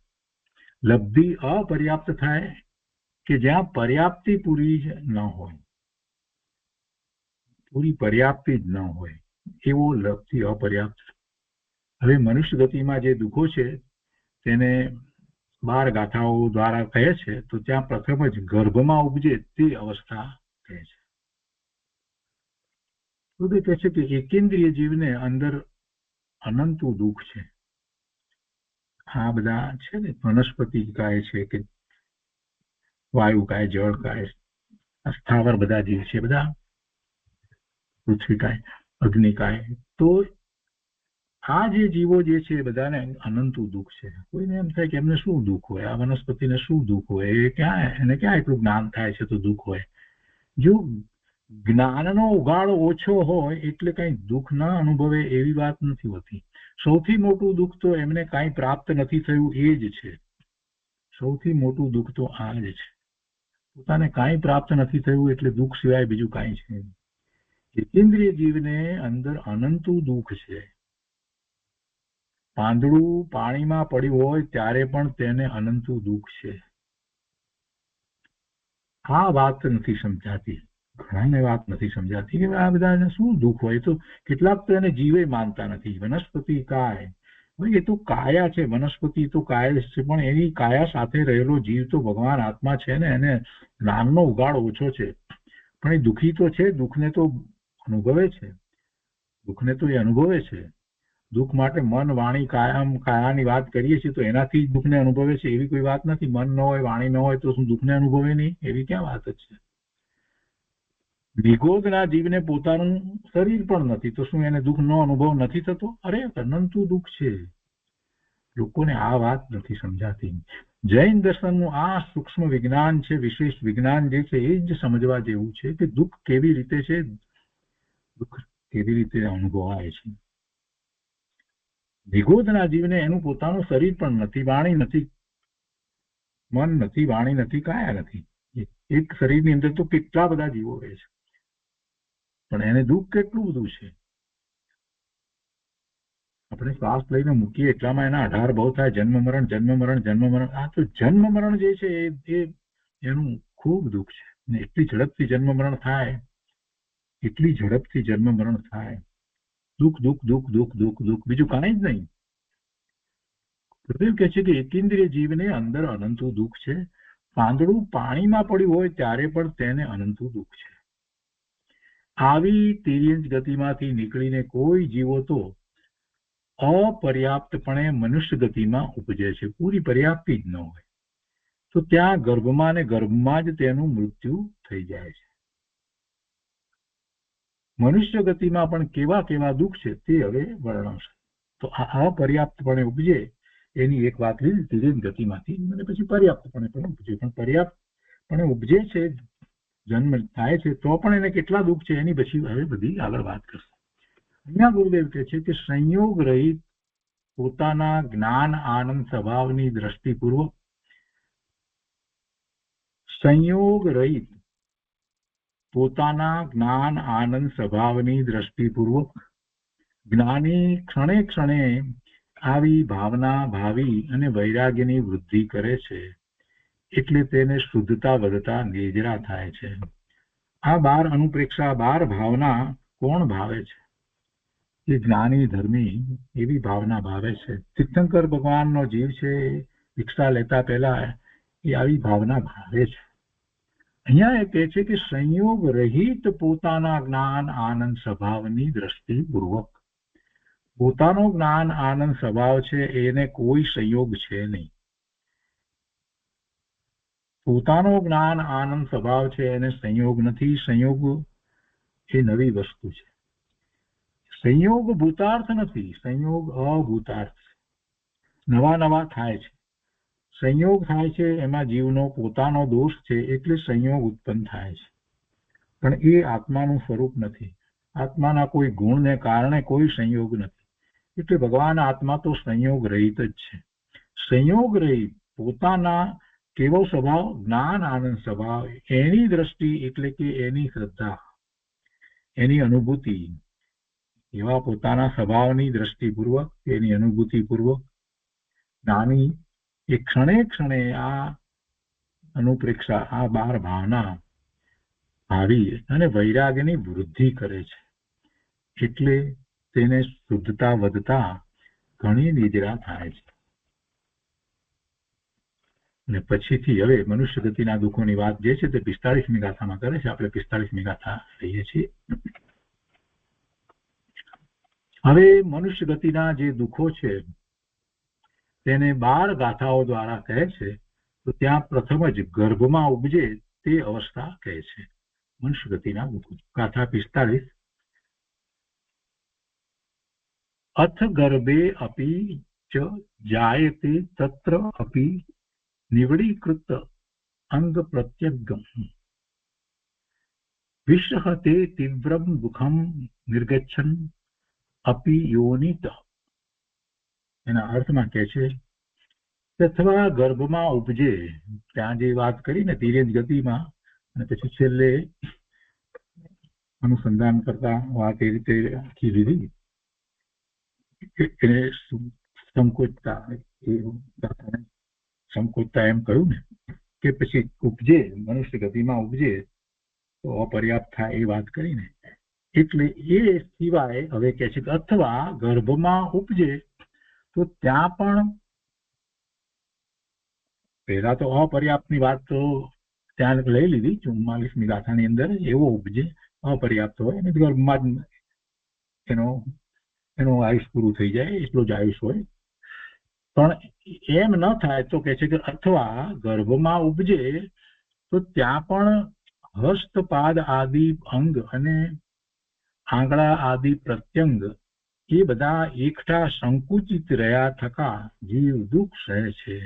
લબ્ધિ અપર્યાપ્ત થાય કે જ્યાં પર્યાપ્તિ પૂરી જ ન હોય, પૂરી પર્યાપ્તિ જ ન હોય એવો લબ્ધિ અપર્યાપ્ત. હવે મનુષ્ય ગતિમાં જે દુઃખો છે તેને 12 ગાથાઓ દ્વારા કહે છે તો ત્યાં પ્રથમ જ ગર્ભમાં ઉપજે તે અવસ્થા કહે છે. તો તે કહે છે કે એકેન્દ્રિય જીવને અંદર અનંતું દુઃખ છે. આ બધા છે ને વનસ્પતિ કાય છે કે વાયુ કાય, જળ કાય, સ્થાવર બધા જીવ છે, બધા પૃથ્વી કાય, અગ્નિ કાય. તો આ જે જીવો જે છે બધાને અનંતું દુઃખ છે. કોઈને એમ થાય કે એમને શું દુઃખ હોય, આ વનસ્પતિને શું દુઃખ હોય, એને ક્યાં એટલું જ્ઞાન થાય છે તો દુઃખ હોય. જો જ્ઞાનનો ઉગાડો ઓછો હોય એટલે કઈ દુઃખ ન અનુભવે એવી વાત નથી હોતી. સૌથી મોટું દુઃખ તો એમને કાંઈ પ્રાપ્ત નથી થયું એ જ છે. સૌથી મોટું દુઃખ તો આ જ છે. પોતાને કાંઈ પ્રાપ્ત નથી થયું એટલે દુઃખ સિવાય બીજું કાંઈ છે નહીં. એકેન્દ્રિય જીવને અંદર અનંતું દુઃખ છે. પાંદડું પાણીમાં પડ્યું હોય ત્યારે પણ તેને અનંતું દુઃખ છે. આ વાત નથી સમજાતી, ઘણાને વાત નથી સમજાતી કે આ બધાને શું દુઃખ હોય. તો કેટલાક તો એને જીવે માનતા નથી. વનસ્પતિ કાય, એ તો કાયા છે, વનસ્પતિ તો કાય છે, પણ એની કાયા સાથે રહેલો જીવ તો ભગવાન આત્મા છે ને. એને જ્ઞાનનો ઉગાડ ઓછો છે પણ એ દુઃખી તો છે, દુઃખને તો અનુભવે છે, દુઃખને તો એ અનુભવે છે. દુઃખ માટે મન વાણી કાયાની વાત કરીએ છીએ તો એનાથી જ દુઃખને અનુભવે છે એવી કોઈ વાત નથી. મન ન હોય, વાણી ન હોય તો શું દુઃખને અનુભવે નહીં? એવી ક્યાં વાત જ છે. નિગોદના જીવને પોતાનું શરીર પણ નથી તો શું એને દુઃખનો અનુભવ નથી થતો? અરે અનંતું દુઃખ છે. લોકોને આ વાત નથી સમજાતી. જૈન દર્શનનું આ સૂક્ષ્મ વિજ્ઞાન છે, વિશેષ વિજ્ઞાન જે છે એ જ સમજવા જેવું છે કે દુઃખ કેવી રીતે છે, દુઃખ કેવી રીતે અનુભવાય છે. નિગોદના જીવને એનું પોતાનું શરીર પણ નથી, વાણી નથી, મન નથી, વાણી નથી, કાયા નથી. એક શરીરની અંદર તો કેટલા બધા જીવો રહે છે પણ એને દુઃખ કેટલું બધું છે. આપણે શ્વાસ લઈને મૂકીએ એટલામાં એના 18 ભવ થાય, જન્મ મરણ જન્મ મરણ જન્મ મરણ. આ તો જન્મ મરણ જે છે એ એનું ખૂબ દુઃખ છે. ને એટલી ઝડપથી જન્મ મરણ થાય, એટલી ઝડપથી જન્મ મરણ થાય. દુઃખ દુઃખ દુઃખ દુઃખ દુઃખ દુઃખ, બીજું કાંઈ જ નહીં. ગુરુદેવ કહે છે કે એકેન્દ્રિય જીવને અંદર અનંતું દુઃખ છે. પાંદડું પાણીમાં પડ્યું હોય ત્યારે પણ તેને અનંતું દુઃખ છે. આવી તિર્યંચ ગતિમાંથી નીકળીને કોઈ જીવો તો અપર્યાપ્તપણે મનુષ્ય ગતિમાં ઉપજે છે, પૂરી પર્યાપ્તિ જ ન હોય તો ત્યાં ગર્ભમાં ને ગર્ભમાં જ તેનું મૃત્યુ થઈ જાય છે. મનુષ્ય ગતિમાં પણ કેવા કેવા દુઃખ છે તે હવે વર્ણવશે. તો આ અપર્યાપ્તપણે ઉપજે એની એક વાત લીધી તિર્યક ગતિમાંથી, અને પછી પર્યાપ્તપણે પણ ઉપજે. પણ પર્યાપ્તપણે ઉપજે છે, જન્મ થાય છે તો પણ એને કેટલા દુઃખ છે એની પછી હવે બધી આગળ વાત કરશે. અહીંયા ગુરુદેવ કહે છે કે સંયોગ રહિત પોતાના જ્ઞાન આનંદ સ્વભાવની દ્રષ્ટિપૂર્વક, સંયોગ રહિત પોતાના જ્ઞાન આનંદ સ્વભાવની દ્રષ્ટિપૂર્વક જ્ઞાની ક્ષણે ક્ષણે આવી ભાવના ભાવી અને વૈરાગ્યની વૃદ્ધિ કરે છે, એટલે તેને શુદ્ધતા વધતા નેજરા થાય છે. આ 12 અનુપ્રેક્ષા 12 ભાવના કોણ ભાવે છે? એ જ્ઞાની ધર્મી એવી ભાવના ભાવે છે. તીર્થંકર ભગવાનનો જીવ છે, દીક્ષા લેતા પહેલા એ આવી ભાવના ભાવે છે. અહીંયા એ કહે છે કે સંયોગ રહિત પોતાના જ્ઞાન આનંદ સ્વભાવની દ્રષ્ટિપૂર્વક, પોતાનો જ્ઞાન આનંદ સ્વભાવ છે એને કોઈ સંયોગ છે નહીં. પોતાનો જ્ઞાન આનંદ સ્વભાવ છે એને સંયોગ નથી. સંયોગ એ નવી વસ્તુ છે. સંયોગ ભૂતાર્થ નથી, સંયોગ અભૂતાર્થ છે. નવા નવા થાય છે. સંયોગ થાય છે એમાં જીવનો પોતાનો દોષ છે એટલે સંયોગ ઉત્પન્ન થાય છે, પણ એ આત્માનું સ્વરૂપ નથી. આત્માના કોઈ ગુણને કારણે કોઈ સંયોગ નથી. એટલે ભગવાન આત્મા તો સંયોગ રહિત જ છે. સંયોગ રહિત પોતાના કેવો સ્વભાવ? જ્ઞાન આનંદ સ્વભાવ. એની દ્રષ્ટિ એટલે કે એની શ્રદ્ધા, એની અનુભૂતિ, એવા પોતાના સ્વભાવની દ્રષ્ટિપૂર્વક, એની અનુભૂતિપૂર્વક જ્ઞાની એ ક્ષણે ક્ષણે આ અનુપ્રેક્ષા, આ 12 ભાવના ભાવી અને વૈરાગ્યની વૃદ્ધિ કરે છે, એટલે તેને શુદ્ધતા વધતા ઘણી નિદ્રા થાય છે. અને પછીથી હવે મનુષ્ય ગતિના દુઃખોની વાત જે છે તે 45મી ગાથામાં કરે છે. આપણે 45મી ગાથા લઈએ છીએ. હવે મનુષ્ય ગતિના જે દુઃખો છે તેને 12 ગાથાઓ દ્વારા કહે છે. તો ત્યાં પ્રથમ જ ગર્ભમાં ઉપજે તે અવસ્થા કહે છે મનુષ્ય ગતિના દુઃખો. ગાથા 45. અથ ગર્ભે અપી ચ જાયતે તત્ર અપી નિવડીકૃત અંગ પ્રત્યગમ વિષહતે તીવ્રમ દુઃખમ નિર્ગચ્છન અપી યોનિત. એના અર્થમાં કહે છે અથવા ગર્ભમાં ઉપજે, ત્યાં જે વાત કરી ને તિર્યક ગતિમાં, અને પછી છેલ્લે અનુસંધાન કરતા વાત એ રીતે આખી લીધી. એને સંકોચતા, સંકોચતા એમ કહ્યું ને કે પછી ઉપજે, મનુષ્ય ગતિમાં ઉપજે તો અપર્યાપ્ત થાય એ વાત કરીને. એટલે એ સિવાય હવે કહે છે કે અથવા ગર્ભમાં ઉપજે તો ત્યાં પણ, પહેલા તો અપર્યાપ્તની વાત તો ત્યાં લઈ લીધી 44મી ગાથાની અંદર. એવો ઉપજે અપર્યાપ્ત હોય અને ગર્ભમાં જ એનું આયુષ પૂરું થઈ જાય, એટલું જ આયુષ હોય. પણ એમ ન થાય તો કહે છે કે અથવા ગર્ભમાં ઉપજે તો ત્યાં પણ હસ્તપાદ આદિ અંગ અને આંગળા આદિ પ્રત્યંગ એ બધા એકઠા સંકુચિત રહ્યા થકા જીવ દુઃખ સહે છે,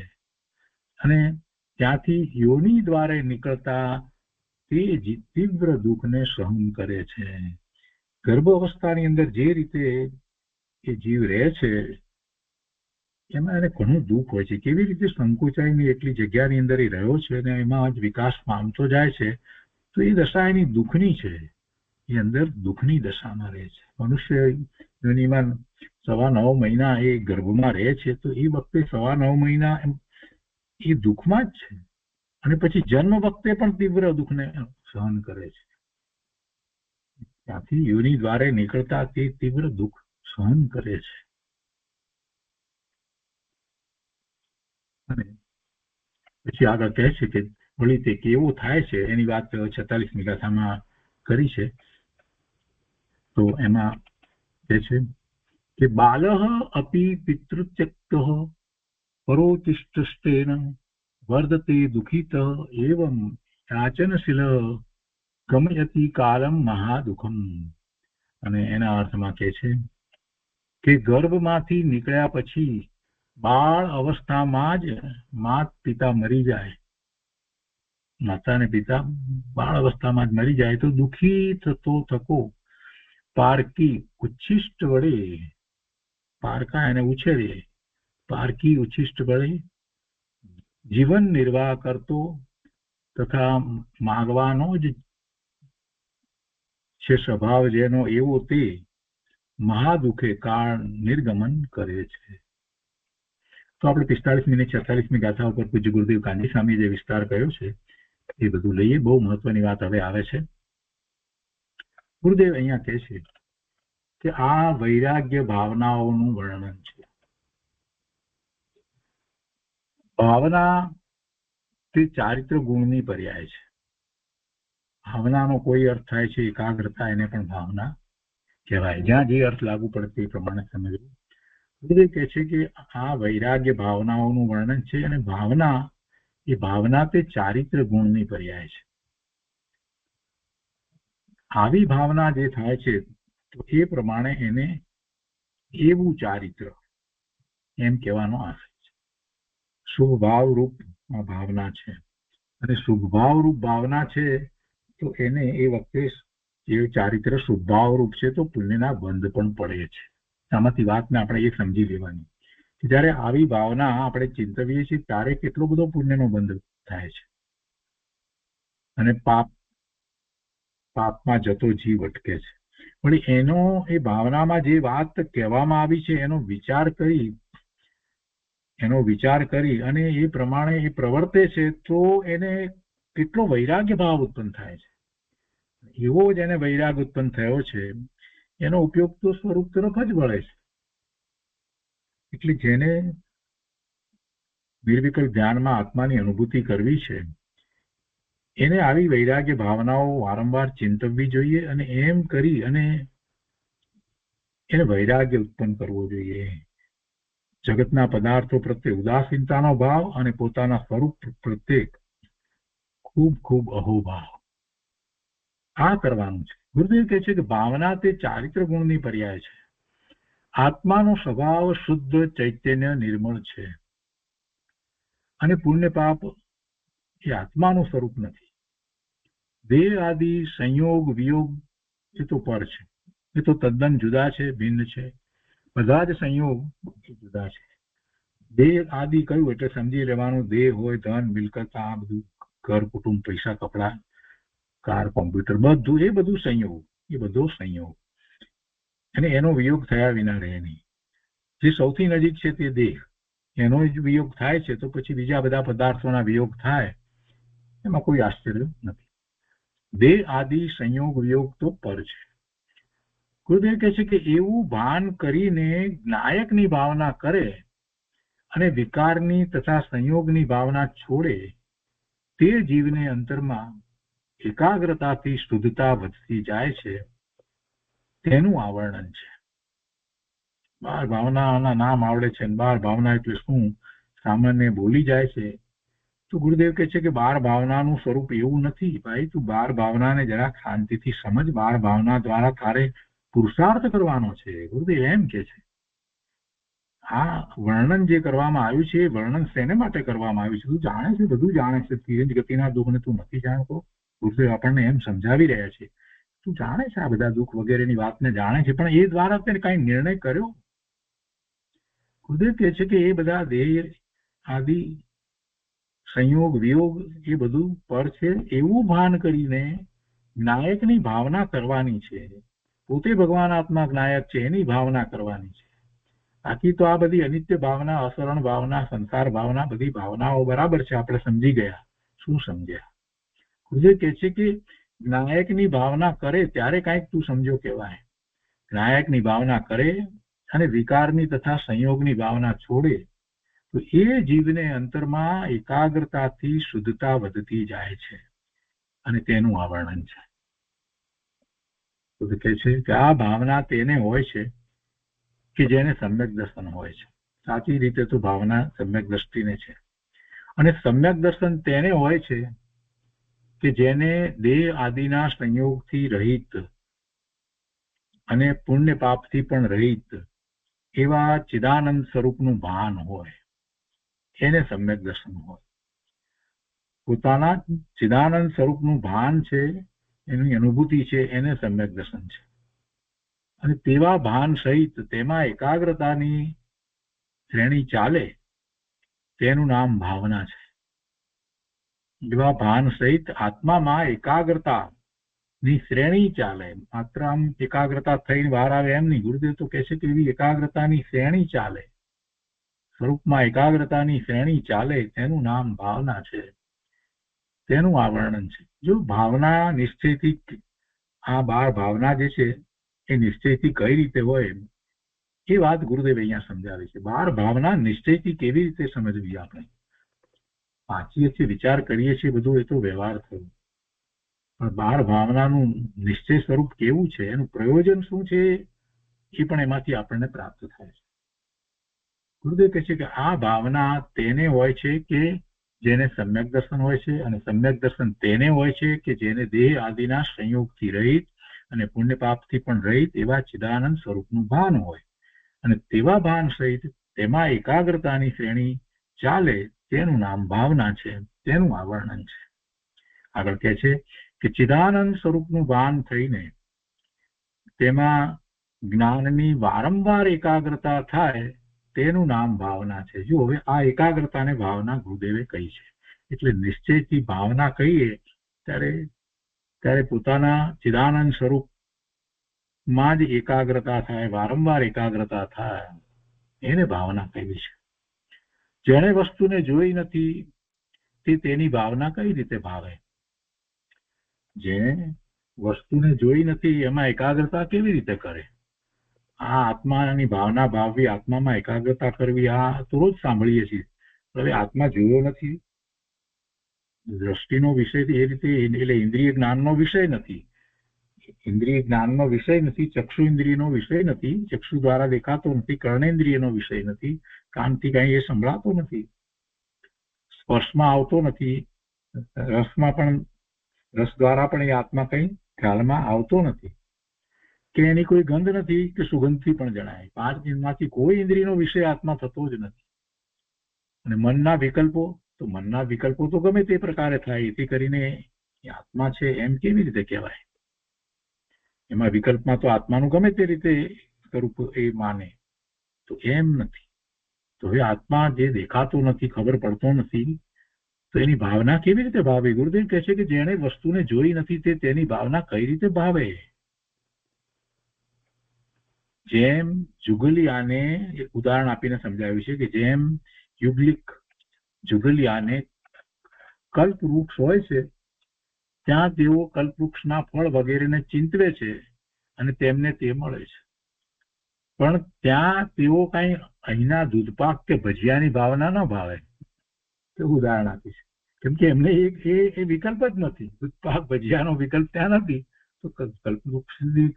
અને ત્યાંથી યોની દ્વારે નીકળતા તે તીવ્ર દુઃખને સહન કરે છે. ગર્ભ અવસ્થાની અંદર જે રીતે એ જીવ રહે છે એમાં એને ઘણું દુઃખ હોય છે. કેવી રીતે સંકોચાઈની એટલી જગ્યાની અંદર એ રહ્યો છે અને એમાં જ વિકાસ પામતો જાય છે, તો એ દશા એની દુઃખની છે. એ અંદર દુઃખની દશામાં રહે છે. મનુષ્ય યોનિમાં 9.5 મહિના એ ગર્ભમાં રહે છે, તો એ વખતે 9.5 મહિના એ દુઃખમાં જ છે, અને પછી જન્મ વખતે પણ તીવ્ર દુઃખને સહન કરે છે. ત્યાંથી યોની દ્વારે નીકળતા તે તીવ્ર દુઃખ સહન કરે છે. અને પછી આગળ કહે છે કે વળી તે કેવો થાય છે એની વાત 46મી ગાથામાં કરી છે. તો એમાં કહે છે કે બાલઃ અપી પિતૃત્યક્તઃ પરોતિષ્ઠસ્તેન વર્ધતે દુઃખિતઃ એવં યાચનશીલ ગમયતિ કાલમ મહાદુઃખમ. અને એના અર્થમાં કહે છે કે ગર્ભમાંથી નીકળ્યા પછી બાળ અવસ્થામાં જ માત પિતા મરી જાય, માતા અને પિતા બાળ અવસ્થામાં જ મરી જાય તો દુઃખી થતો થકો પારકી ઉચ્છિષ્ટ વડે, પારકા એને ઉછેરે, પારકી ઉચ્છિષ્ટ વડે જીવન નિર્વાહ કરતો તથા માગવાનો જ છે સ્વભાવ જેનો એવો તે મહાદુઃખે કાળ નિર્ગમન કરે છે. તો આપણે 45મી અને 46મી ગાથા ઉપર પૂજ્ય ગુરુદેવ કાંજી સ્વામી જે વિસ્તાર કર્યો છે એ બધું લઈએ. બહુ મહત્વની વાત હવે આવે છે. ગુરુદેવ અહીંયા કહે છે કે આ વૈરાગ્ય ભાવનાઓનું વર્ણન છે. ભાવના તે ચારિત્ર ગુણની પર્યાય છે. ભાવનાનો કોઈ અર્થ થાય છે એકાગ્રતા, એને પણ ભાવના કહેવાય. જ્યાં જે અર્થ લાગુ પડે તે પ્રમાણે સમજવું. ગુરુદેવ કહે છે કે આ વૈરાગ્ય ભાવનાઓનું વર્ણન છે અને ભાવના તે ચારિત્ર ગુણની પર્યાય છે. આવી ભાવના જે થાય છે તો એ પ્રમાણે એને એવું ચારિત્ર એમ કહેવાનો આશય છે. શુભભાવ રૂપ ભાવના છે અને શુભભાવ રૂપ ભાવના છે તો એને એ વખતે એ ચારિત્ર શુભભાવ રૂપ છે તો પુણ્યના બંધ પણ પડે છે. આમાંથી વાતને આપણે એ સમજી લેવાની કે જયારે આવી ભાવના આપણે ચિંતવીએ છીએ ત્યારે કેટલો બધો પુણ્યનો બંધ થાય છે અને પાપમાં જતો જીવ અટકે છે. પણ એનો એ ભાવનામાં જે વાત કહેવામાં આવી છે એનો વિચાર કરી અને એ પ્રમાણે એ પ્રવર્તે છે તો એને કેટલો વૈરાગ્ય ભાવ ઉત્પન્ન થાય છે. એવો જ એને વૈરાગ ઉત્પન્ન થયો છે એનો ઉપયોગ તો સ્વરૂપ તરફ જ વળે છે. એટલે જેને નિર્વિકલ્પ ધ્યાનમાં આત્માની અનુભૂતિ કરવી છે એને આવી વૈરાગ્ય ભાવનાઓ વારંવાર ચિંતવવી જોઈએ અને એમ કરી અને એને વૈરાગ્ય ઉત્પન્ન કરવો જોઈએ. જગતના પદાર્થો પ્રત્યે ઉદાસીનતાનો ભાવ અને પોતાના સ્વરૂપ પ્રત્યે ખૂબ ખૂબ અહોભાવ, આ કરવાનું છે. ગુરુદેવ કહે છે કે ભાવના તે ચારિત્ર ગુણની પર્યાય છે. આત્માનો સ્વભાવ શુદ્ધ ચૈતન્ય નિર્મળ છે અને પુણ્ય પાપ એ આત્માનું સ્વરૂપ નથી. દેહ આદિ સંયોગ વિયોગ એ તો પર છે, એ તો તદ્દન જુદા છે, ભિન્ન છે. બધા જ સંયોગ જુદા છે. દેહ આદિ કયું એટલે સમજી લેવાનું દેહ હોય, ધન મિલકત, આ બધું ઘર કુટુંબ પૈસા કપડા કાર કોમ્પ્યુટર બધું એ બધું સંયોગ, એ બધો સંયોગ અને એનો વિયોગ થયા વિના રહે નહીં. જે સૌથી નજીક છે તે દેહ, એનો જ વિયોગ થાય છે તો પછી બીજા બધા પદાર્થોના વિયોગ થાય એમાં કોઈ આશ્ચર્ય નથી. દેહ આદિ સંયોગ વિયોગ તો પર છે. ગુરુદેવ કહે છે કે એવું ભાન કરીને નાયકની ભાવના કરે અને વિકારની તથા સંયોગની ભાવના છોડે તે જીવને અંતરમાં એકાગ્રતાથી શુદ્ધતા વધતી જાય છે તેનું આવર્ણન છે. બાર ભાવનાના નામ આવડે છે, બાર ભાવના એટલે શું સામાન્ય બોલી જાય છે તો ગુરુદેવ કહે છે કે બાર ભાવનાનું સ્વરૂપ એવું નથી. ભાઈ તું બાર ભાવનાને જરા શાંતિથી સમજ. બાર ભાવના દ્વારા તારે પુરુષાર્થ કરવાનો છે. ગુરુદેવ એમ કે છે આ વર્ણન જે કરવામાં આવ્યું છે એ વર્ણન શેને માટે કરવામાં આવ્યું છે? તું જાણે છે, બધું જાણે છે. તિરંજ ગતિના દુઃખને તું નથી જાણતો. ગુરુદેવ આપણને એમ સમજાવી રહ્યા છે તું જાણે છે આ બધા દુઃખ વગેરેની વાતને જાણે છે, પણ એ દ્વારા તેને કઈ નિર્ણય કર્યો? ગુરુદેવ કહે છે કે એ બધા દેહ આદિ સંયોગ વિયોગ એ બધું પર છે એવું ભાન કરીને નાયકની ભાવના કરવાની છે. પોતે ભગવાન આત્મા નાયક છે એની ભાવના કરવાની છે. બાકી તો આ બધી અનિત્ય ભાવના, અસરણ ભાવના, સંસાર ભાવના, બધી ભાવનાઓ બરાબર છે, આપણે સમજી ગયા. શું સમજ્યા? ગુરુદેવ કહે છે કે નાયકની ભાવના કરે ત્યારે કાંઈક તું સમજો કહેવાય. નાયકની ભાવના કરે અને વિકારની તથા સંયોગની ભાવના છોડે તો એ જીવને અંતરમાં એકાગ્રતાથી શુદ્ધતા વધતી જાય છે અને તેનું આવર્ણન છે. તો કહે છે કે આ ભાવના તેને હોય છે કે જેને સમ્યક દર્શન હોય છે. સાચી રીતે તો ભાવના સમ્યક દ્રષ્ટિને છે, અને સમ્યક દર્શન તેને હોય છે કે જેને દેહ આદિના સંયોગથી રહિત અને પુણ્ય પાપથી પણ રહિત એવા ચિદાનંદ સ્વરૂપનું ભાન હોય, એને સમ્યક દર્શન હોય. પોતાના ચિદાનંદ સ્વરૂપનું ભાન છે, એની અનુભૂતિ છે, એને સમ્યક દર્શન છે. અને તેવા ભાન સહિત તેમાં એકાગ્રતાની શ્રેણી ચાલે તેનું નામ ભાવના છે. એવા ભાન સહિત આત્મામાં એકાગ્રતાની શ્રેણી ચાલે, માત્ર આમ એકાગ્રતા થઈને બહાર આવે એમ નહીં. ગુરુદેવ તો કહે છે કે એવી એકાગ્રતાની શ્રેણી ચાલે, સ્વરૂપમાં એકાગ્રતાની શ્રેણી ચાલે, તેનું નામ ભાવના છે, તેનું આ વર્ણન છે. જો ભાવના નિશ્ચયથી, આ 12 ભાવના જે છે એ નિશ્ચયથી કઈ રીતે હોય એ વાત ગુરુદેવ અહીંયા સમજાવે છે. 12 ભાવના નિશ્ચયથી કેવી રીતે સમજવી? આપણે વાંચીએ છીએ, વિચાર કરીએ છીએ, બધું એ તો વ્યવહાર થયો, પણ 12 ભાવનાનું નિશ્ચય સ્વરૂપ કેવું છે, એનું પ્રયોજન શું છે, એ પણ એમાંથી આપણને પ્રાપ્ત થાય છે. ગુરુદેવ કહે છે કે આ ભાવના તેને હોય છે કે જેને સમ્યક દર્શન હોય છે, અને સમ્યક દર્શન તેને હોય છે કે જેને દેહ આદિના સંયોગથી રહિત અને પુણ્ય પાપથી પણ રહિત એવા ચિદાનંદ સ્વરૂપનું ભાન હોય, અને તેવા ભાન સહિત તેમાં એકાગ્રતાની શ્રેણી ચાલે, તેનું નામ ભાવના છે, તેનું આ વર્ણન છે. આગળ કહે છે કે ચિદાનંદ સ્વરૂપનું ભાન થઈને તેમાં જ્ઞાનની વારંવાર એકાગ્રતા થાય, તેનું નામ ભાવના છે. જો હવે આ એકાગ્રતાને ભાવના ગુરુદેવે કહી છે. એટલે નિશ્ચયથી ભાવના કહીએ ત્યારે પોતાના ચિદાનંદ સ્વરૂપમાં જ એકાગ્રતા થાય, વારંવાર એકાગ્રતા થાય, એને ભાવના કહેવી છે. જેણે વસ્તુને જોઈ નથી તે તેની ભાવના કઈ રીતે ભાવે? જેણે વસ્તુને જોઈ નથી એમાં એકાગ્રતા કેવી રીતે કરે? આ આત્માની ભાવના ભાવવી, આત્મામાં એકાગ્રતા કરવી, આ તો રોજ સાંભળીએ છીએ. હવે આત્મા જોયો નથી, દ્રષ્ટિનો વિષય એ રીતે, એટલે ઇન્દ્રિય જ્ઞાનનો વિષય નથી, ઇન્દ્રિય જ્ઞાનનો વિષય નથી, ચક્ષુ ઇન્દ્રિયનો વિષય નથી, ચક્ષુ દ્વારા દેખાતો નથી, કર્ણેન્દ્રિયનો વિષય નથી, કાનથી કઈ એ સંભળાતો નથી, સ્પર્શમાં આવતો નથી, રસમાં પણ, રસ દ્વારા પણ એ આત્મા કઈ ખ્યાલમાં આવતો નથી, કે એની કોઈ ગંધ નથી કે સુગંધથી પણ જણાય. 5 ઇન્દ્રિયમાંથી કોઈ ઇન્દ્રિયનો વિષય આત્મા થતો જ નથી. અને મનના વિકલ્પો, તો મનના વિકલ્પો તો ગમે તે પ્રકારે થાય, એથી કરીને એ આત્મા છે એમ કેવી રીતે કહેવાય? એમાં વિકલ્પમાં તો આત્માનું ગમે તે રીતે સ્વરૂપ એ માને, તો એમ નથી. તો હવે આત્મા જે દેખાતો નથી, ખબર પડતો નથી, તો એની ભાવના કેવી રીતે ભાવે? ગુરુદેવ કહે છે કે જેણે વસ્તુને જોઈ નથી તે તેની ભાવના કઈ રીતે ભાવે? જેમ જુગલિયાને એક ઉદાહરણ આપીને સમજાવ્યું છે કે જેમ જુગલિયાને કલ્પવૃક્ષ હોય છે, ત્યાં તેઓ કલ્પવૃક્ષના ફળ વગેરેને ચિંતવે છે અને તેમને તે મળે છે, પણ ત્યાં તેઓ કઈ અહીંના દૂધપાક કે ભજીયાની ભાવના ન ભાવે. એવું ઉદાહરણ આપીશ, કેમ કે એમને એ વિકલ્પ જ નથી. દૂધપાક ભજીયાનો વિકલ્પ ત્યાં નથી, તો કલ્પવૃક્ષની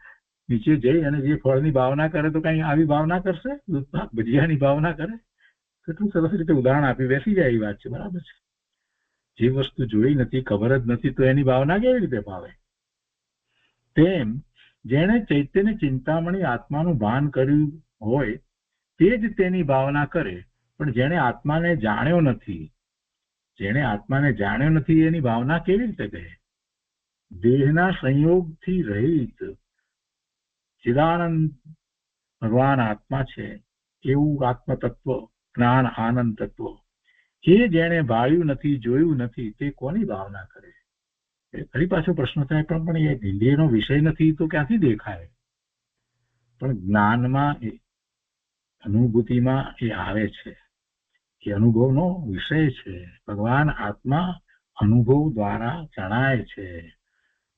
નીચે જઈ અને જે ફળની ભાવના કરે તો કઈ આવી ભાવના કરશે? દૂધપાક ભજીયાની ભાવના કરે? કેટલું સરસ રીતે ઉદાહરણ આપી, બેસી જાય એ વાત છે. બરાબર છે. જે વસ્તુ જોઈ નથી, ખબર જ નથી, તો એની ભાવના કેવી રીતે ભાવે? તેમ જેણે ચૈતન્ય ચિંતામણી આત્માનું ભાન કર્યું હોય તે જ તેની ભાવના કરે, પણ જેણે આત્માને જાણ્યો નથી, જેણે આત્માને જાણ્યો નથી એની ભાવના કેવી રીતે કહે? દેહના સંયોગથી રહિત ચિદાનંદ ભગવાન આત્મા છે એવું આત્મતત્વ, જ્ઞાન આનંદ તત્વ, એ જેણે ભાળ્યું નથી, જોયું નથી, તે કોની ભાવના કરે? ફરી પાછો પ્રશ્ન થાય, પણ એ ઇન્દ્રિયનો વિષય નથી તો ક્યાંથી દેખાય? પણ જ્ઞાનમાં, અનુભૂતિમાં એ આવે છે, એ અનુભવનો વિષય છે. ભગવાન આત્મા અનુભવ દ્વારા જણાય છે.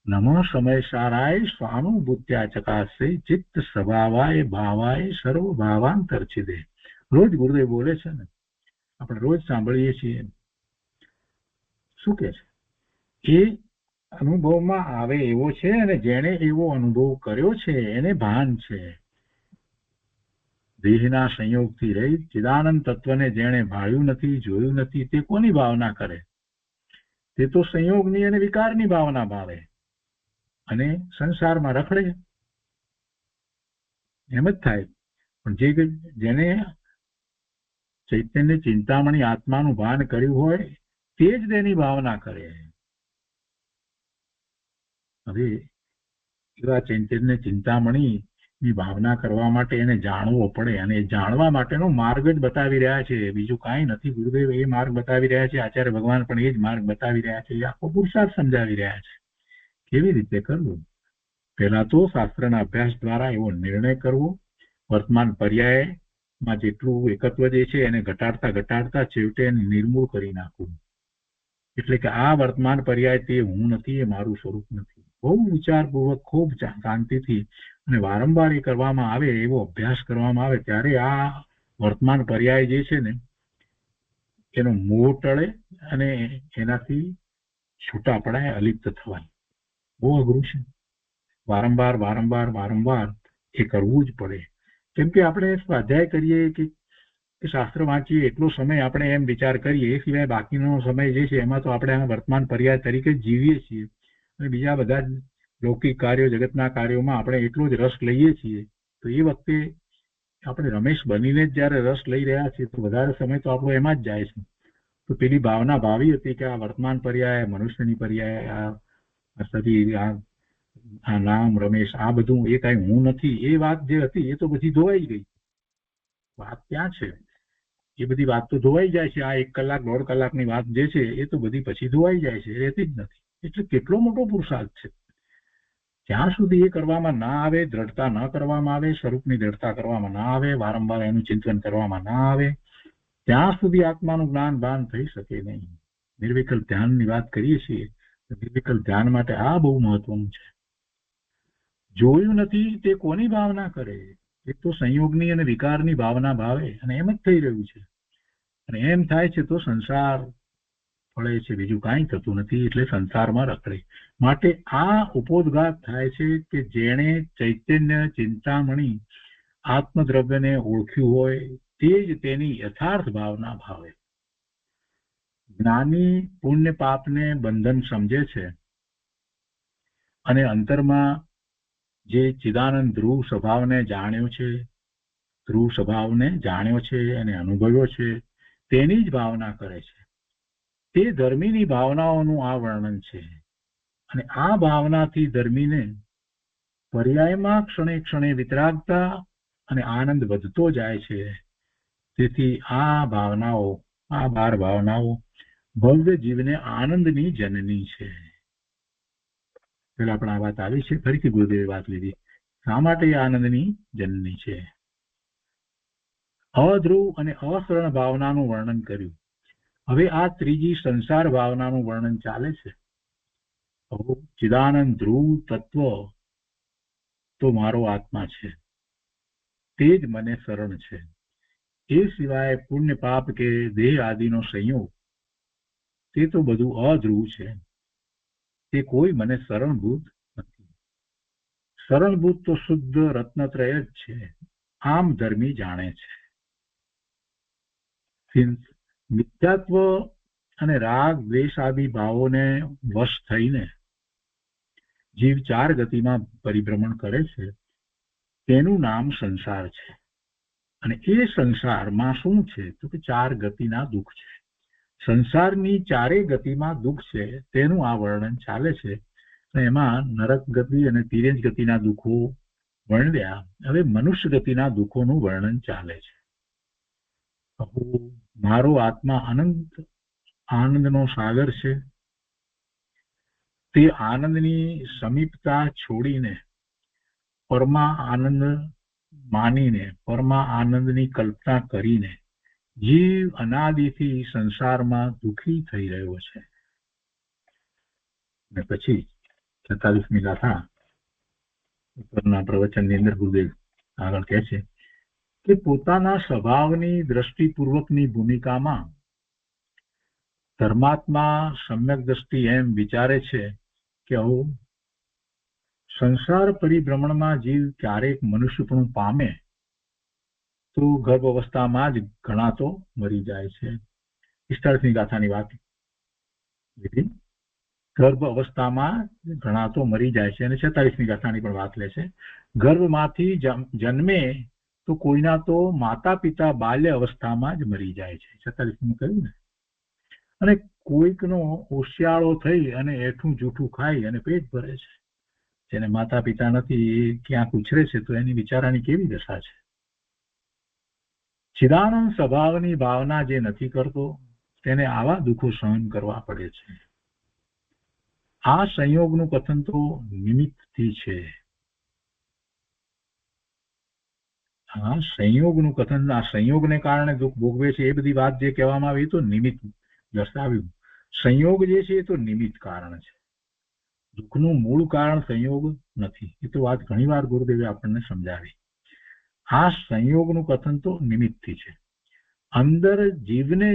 નમઃ સમય સારાય સ્વાનુભૂત્યા ચકાસે ચિત્ત સ્વભાવાય ભાવાય સર્વ ભાવાંતર છિદે. રોજ ગુરુદેવ બોલે છે ને, આપણે રોજ સાંભળીએ છીએ. શું કે છે? એ અનુભવમાં આવે એવો છે, અને જેણે એવો અનુભવ કર્યો છે એને ભાન છે. દેહના સંયોગથી રહિત ચિદાનંદ તત્વને જેણે ભાળ્યું નથી, જોયું નથી, તે કોની ભાવના કરે? તે તો સંયોગની અને વિકારની ભાવના ભાવે અને સંસારમાં રખડે. એમ જ થાય. પણ જેને ચૈતન્ય ચિંતામણી આત્માનું ભાન કર્યું હોય તે જ તેની ભાવના કરે. હવે એવા ચૈતન્ય ચિંતામણી ની ભાવના કરવા માટે એને જાણવો પડે, અને જાણવા માટેનો માર્ગ જ બતાવી રહ્યા છે, બીજું કાંઈ નથી. ગુરુદેવ એ માર્ગ બતાવી રહ્યા છે, આચાર્ય ભગવાન પણ એ જ માર્ગ બતાવી રહ્યા છે. એ આખો પુરુષાર્થ સમજાવી રહ્યા છે કેવી રીતે કરવું. પહેલા તો શાસ્ત્રના અભ્યાસ દ્વારા એવો નિર્ણય કરવો, વર્તમાન પર્યાયમાં જેટલું એકત્વ જે છે એને ઘટાડતા ઘટાડતા છેવટે એને નિર્મૂળ કરી નાખવું. એટલે કે આ વર્તમાન પર્યાય તે હું નથી, એ મારું સ્વરૂપ નથી. બહુ વિચારપૂર્વક ખૂબ શાંતિથી અને વારંવાર એ કરવામાં આવે, એવો અભ્યાસ કરવામાં આવે, ત્યારે આ વર્તમાન પર્યાય જે છે ને એનો મોહ ટળે અને એનાથી છૂટા પડાય, અલિપ્ત થવાય. બહુ અઘરું છે. વારંવાર વારંવાર વારંવાર એ કરવું જ પડે. કેમ કે આપણે સ્વાધ્યાય કરીએ કે શાસ્ત્ર વાંચીએ એટલો સમય આપણે એમ વિચાર કરીએ, એ સિવાય બાકીનો સમય જે છે એમાં તો આપણે વર્તમાન પર્યાય તરીકે જીવીએ છીએ, અને બીજા બધા લૌકિક કાર્યો, જગતના કાર્યોમાં આપણે એટલો જ રસ લઈએ છીએ. તો એ વખતે આપણે રમેશ બનીને જ જયારે રસ લઈ રહ્યા છીએ તો વધારે સમય તો આપણો એમાં જ જાય છે. તો પેલી ભાવના ભાવી હતી કે આ વર્તમાન પર્યાય, મનુષ્યની પર્યાય, આ શરીર, આ નામ રમેશ, આ બધું એ કાંઈ હું નથી, એ વાત જે હતી એ તો બધી ધોવાઈ ગઈ. વાત ક્યાં છે? એ બધી વાત તો ધોવાઈ જાય છે. આ 1 કલાક 1.5 કલાકની વાત જે છે એ તો બધી પછી ધોવાઈ જાય છે, રહેતી જ નથી. એટલે કેટલો મોટો પુરુષાર્થ છે. જ્યાં સુધી એ કરવામાં ના આવે, દ્રઢતા ન કરવામાં આવે, સ્વરૂપની દ્રઢતા કરવામાં ના આવે, વારંવાર એનું ચિંતન કરવામાં ના આવે, ત્યાં સુધી આત્માનું જ્ઞાન ભાન થઈ શકે નહીં. નિર્વિકલ્પ ધ્યાનની વાત કરીએ છીએ, નિર્વિકલ્પ ધ્યાન માટે આ બહુ મહત્વનું છે. જોયું નથી તે કોની ભાવના કરે? એક તો સંયોગની અને વિકારની ભાવના ભાવે, અને એમ જ થઈ રહ્યું છે. અને એમ થાય છે તો સંસાર ફળે છે, બીજું કાંઈ થતું નથી. એટલે સંસારમાં રખડે. માટે આ ઉપોદ્ઘાત થાય છે કે જેણે ચૈતન્ય ચિંતામણી આત્મદ્રવ્યને ઓળખ્યું હોય તે જ તેની યથાર્થ ભાવના ભાવે. જ્ઞાની પુણ્ય પાપને બંધન સમજે છે અને અંતરમાં જે ચિદાનંદ ધ્રુવ સ્વભાવને જાણ્યો છે, ધ્રુવ સ્વભાવને જાણ્યો છે અને અનુભવ્યો છે, તેની જ ભાવના કરે છે. તે ધર્મીની ભાવનાઓનું આ વર્ણન છે. અને આ ભાવનાથી ધર્મીને પર્યાયમાં ક્ષણે ક્ષણે વિતરાગતા અને આનંદ વધતો જાય છે. તેથી આ ભાવનાઓ, આ 12 ભાવનાઓ ભવ્ય જીવને આનંદની જનની છે. પેલા પણ આ વાત આવી છે, ફરીથી ગુરુદેવે વાત લીધી. શા માટે આનંદની જનની છે? અધ્રુવ અને અશરણ ભાવનાનું વર્ણન કર્યું. હવે આ ત્રીજી સંસાર ભાવનાનું વર્ણન ચાલે છે. ચિદાનંદ ધ્રુવ તત્વ તો મારો આત્મા છે, તે જ મને શરણ છે. એ સિવાય પુણ્ય પાપ કે દેહ આદિનો સંયોગ તે તો બધું અધ્રુવ છે, તે કોઈ મને શરણભૂત નથી. શરણભૂત તો શુદ્ધ રત્નત્રય જ છે, આમ ધર્મી જાણે છે. મિથ્યાત્વ અને રાગ દ્વેષ આદિ ભાવોને વશ થઈને જીવ 4 ગતિમાં પરિભ્રમણ કરે છે, તેનું નામ સંસાર છે. અને એ સંસારમાં શું છે તો કે 4 ગતિના દુઃખ છે. સંસારની 4 ગતિમાં દુઃખ છે, તેનું આ વર્ણન ચાલે છે. એમાં નરક ગતિ અને તિર્યંજ ગતિના દુઃખો વર્ણવ્યા. હવે મનુષ્ય ગતિના દુઃખોનું વર્ણન ચાલે છે. મારો આત્મા અનંત આનંદનો સાગર છે. તે આનંદની સમીપતા છોડીને પરમા આનંદ માનીને, પરમા આનંદની કલ્પના કરીને જીવ અનાદિથી સંસારમાં દુઃખી થઈ રહ્યો છે. અને પછી 46મી ગાથા ઉપરના પ્રવચનની અંદર ગુરુદેવ આગળ કહે છે કે પોતાના સ્વભાવની દ્રષ્ટિપૂર્વકની ભૂમિકામાં ધર્માત્મા સમ્યક દ્રષ્ટિ એમ વિચારે છે કે સંસાર પરિભ્રમણમાં જીવ ક્યારેક મનુષ્યપણું પામે તો ગર્ભ અવસ્થામાં જ ઘણા તો મરી જાય છે. 48મી ગાથાની વાત લીધી. ગર્ભ અવસ્થામાં ઘણા તો મરી જાય છે. અને 46મી ગાથાની પણ વાત લે છે. ગર્ભમાંથી જન્મે તો કોઈના તો માતા પિતા બાલ્ય અવસ્થામાં જ મરી જાય છે. 46મી કહ્યું ને. અને કોઈકનો હોશિયાળો થઈ અને એઠું જૂઠું ખાઈ અને પેટ ભરે છે. જેને માતા પિતા નથી એ ક્યાંક ઉછરે છે તો એની વિચારાની કેવી દશા છે. ચિદાનંદ સ્વભાવની ભાવના જે નથી કરતો તેને આવા દુઃખો સહન કરવા પડે છે. આ સંયોગનું કથન તો નિમિત્તથી છે. આ સંયોગનું કથન, આ સંયોગને કારણે દુઃખ ભોગવે છે એ બધી વાત જે કહેવામાં આવી તો નિમિત્ત દર્શાવ્યું. સંયોગ જે છે એ તો નિમિત્ત કારણ છે. દુઃખનું મૂળ કારણ સંયોગ નથી. એ તો વાત ઘણી વાર ગુરુદેવે આપણને સમજાવી. આ સંયોગનું કથન તો નિમિત્તથી છે. અંદર જીવને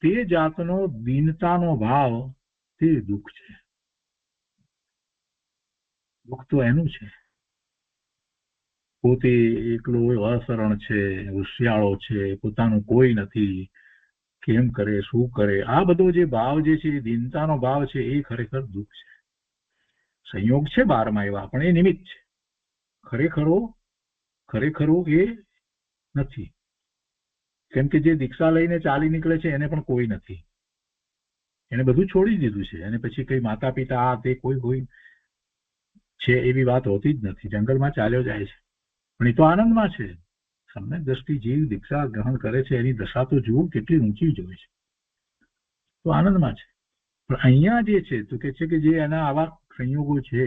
તે જાતનો દીનતાનો ભાવ તે દુઃખ છે. દુઃખ તો એનું છે. પોતે એકલો અસરણ છે, હોશિયાળો છે, પોતાનું કોઈ નથી, કેમ કરે શું કરે, આ બધો જે ભાવ જે છે એ દીનતાનો ભાવ છે એ ખરેખર દુઃખ છે. સંયોગ છે 12માં એવા પણ એ નિમિત્ત છે. ખરેખરો એ નથી. કેમ કે જે દીક્ષા લઈને ચાલી નીકળે છે એને પણ કોઈ નથી. એને બધું છોડી દીધું છે. અને પછી કઈ માતા પિતા આ તે કોઈ છે એવી વાત હોતી જ નથી. જંગલમાં ચાલ્યો જાય છે પણ એ તો આનંદમાં છે. સમ્યક દ્રષ્ટિ જીવ દીક્ષા ગ્રહણ કરે છે એની દશા તો જુઓ કેટલી ઊંચી જ હોય છે. તો આનંદમાં છે. પણ અહીંયા જે છે તો કે છે કે જે એના આવા સંયોગો છે,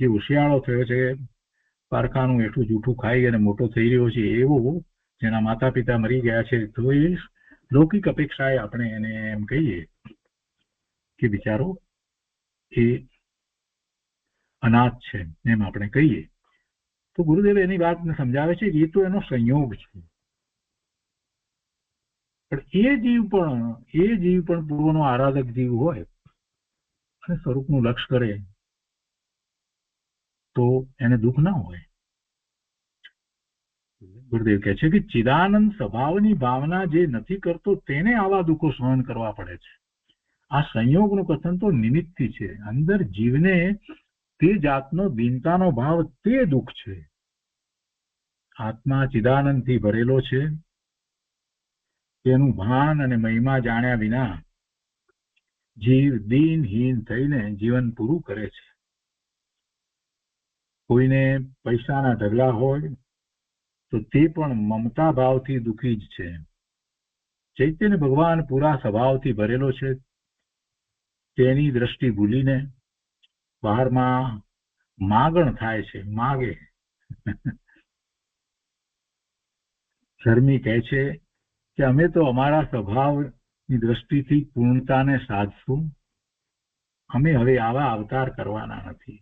જે હોશિયાળો થયો છે, પારખાનું એટલું જૂઠું ખાઈ અને મોટો થઈ રહ્યો છે, એવો જેના માતા પિતા મરી ગયા છે, તો એ લૌકિક અપેક્ષાએ આપણે એને એમ કહીએ કે બિચારો એ અનાથ છે એમ આપણે કહીએ. તો ગુરુદેવ એની વાતને સમજાવે છે કે એ તો એનો સંયોગ છે. પણ એ જીવ પણ પૂર્વનો આરાધક જીવ હોય અને સ્વરૂપનું લક્ષ્ય કરે તો એને દુઃખ ના હોય. ગુરુદેવ કહે છે કે ચિદાનંદ સ્વભાવની ભાવના જે નથી કરતો તેને આવા દુઃખો સહન કરવા પડે છે. આ સંયોગનું કથન તો નિમિત્તથી છે. અંદર જીવને તે જાતનો દીનતાનો ભાવ તે દુઃખ છે. આત્મા ચિદાનંદથી ભરેલો છે. તેનું ભાન અને મહિમા જાણ્યા વિના જીવ દીનહીન થઈને જીવન પૂરું કરે છે. કોઈને પૈસાના ઢગલા હોય તો તે પણ મમતા ભાવથી દુઃખી જ છે. ચૈતન્ય ભગવાન પૂરા સ્વભાવથી ભરેલો છે. તેની દ્રષ્ટિ ભૂલીને બહારમાં માગણ થાય છે, માગે. ધર્મી કહે છે કે અમે તો અમારા સ્વભાવની દ્રષ્ટિથી પૂર્ણતાને સાધશું. અમે હવે આવા અવતાર કરવાના નથી.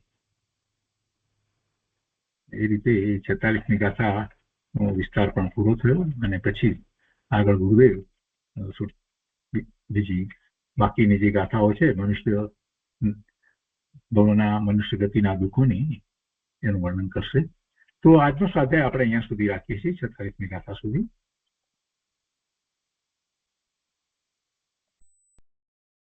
એ રીતે 46મી ગાથાનો વિસ્તાર પણ પૂરો થયો. અને પછી આગળ ગુરુદેવ બીજી બાકીની જે ગાથાઓ છે મનુષ્ય ગતિના દુઃખોની એનું વર્ણન કરશે. તો આજનો સ્વાધ્યાય આપણે અહીંયા સુધી રાખીએ છીએ, 46મી ગાથા સુધી.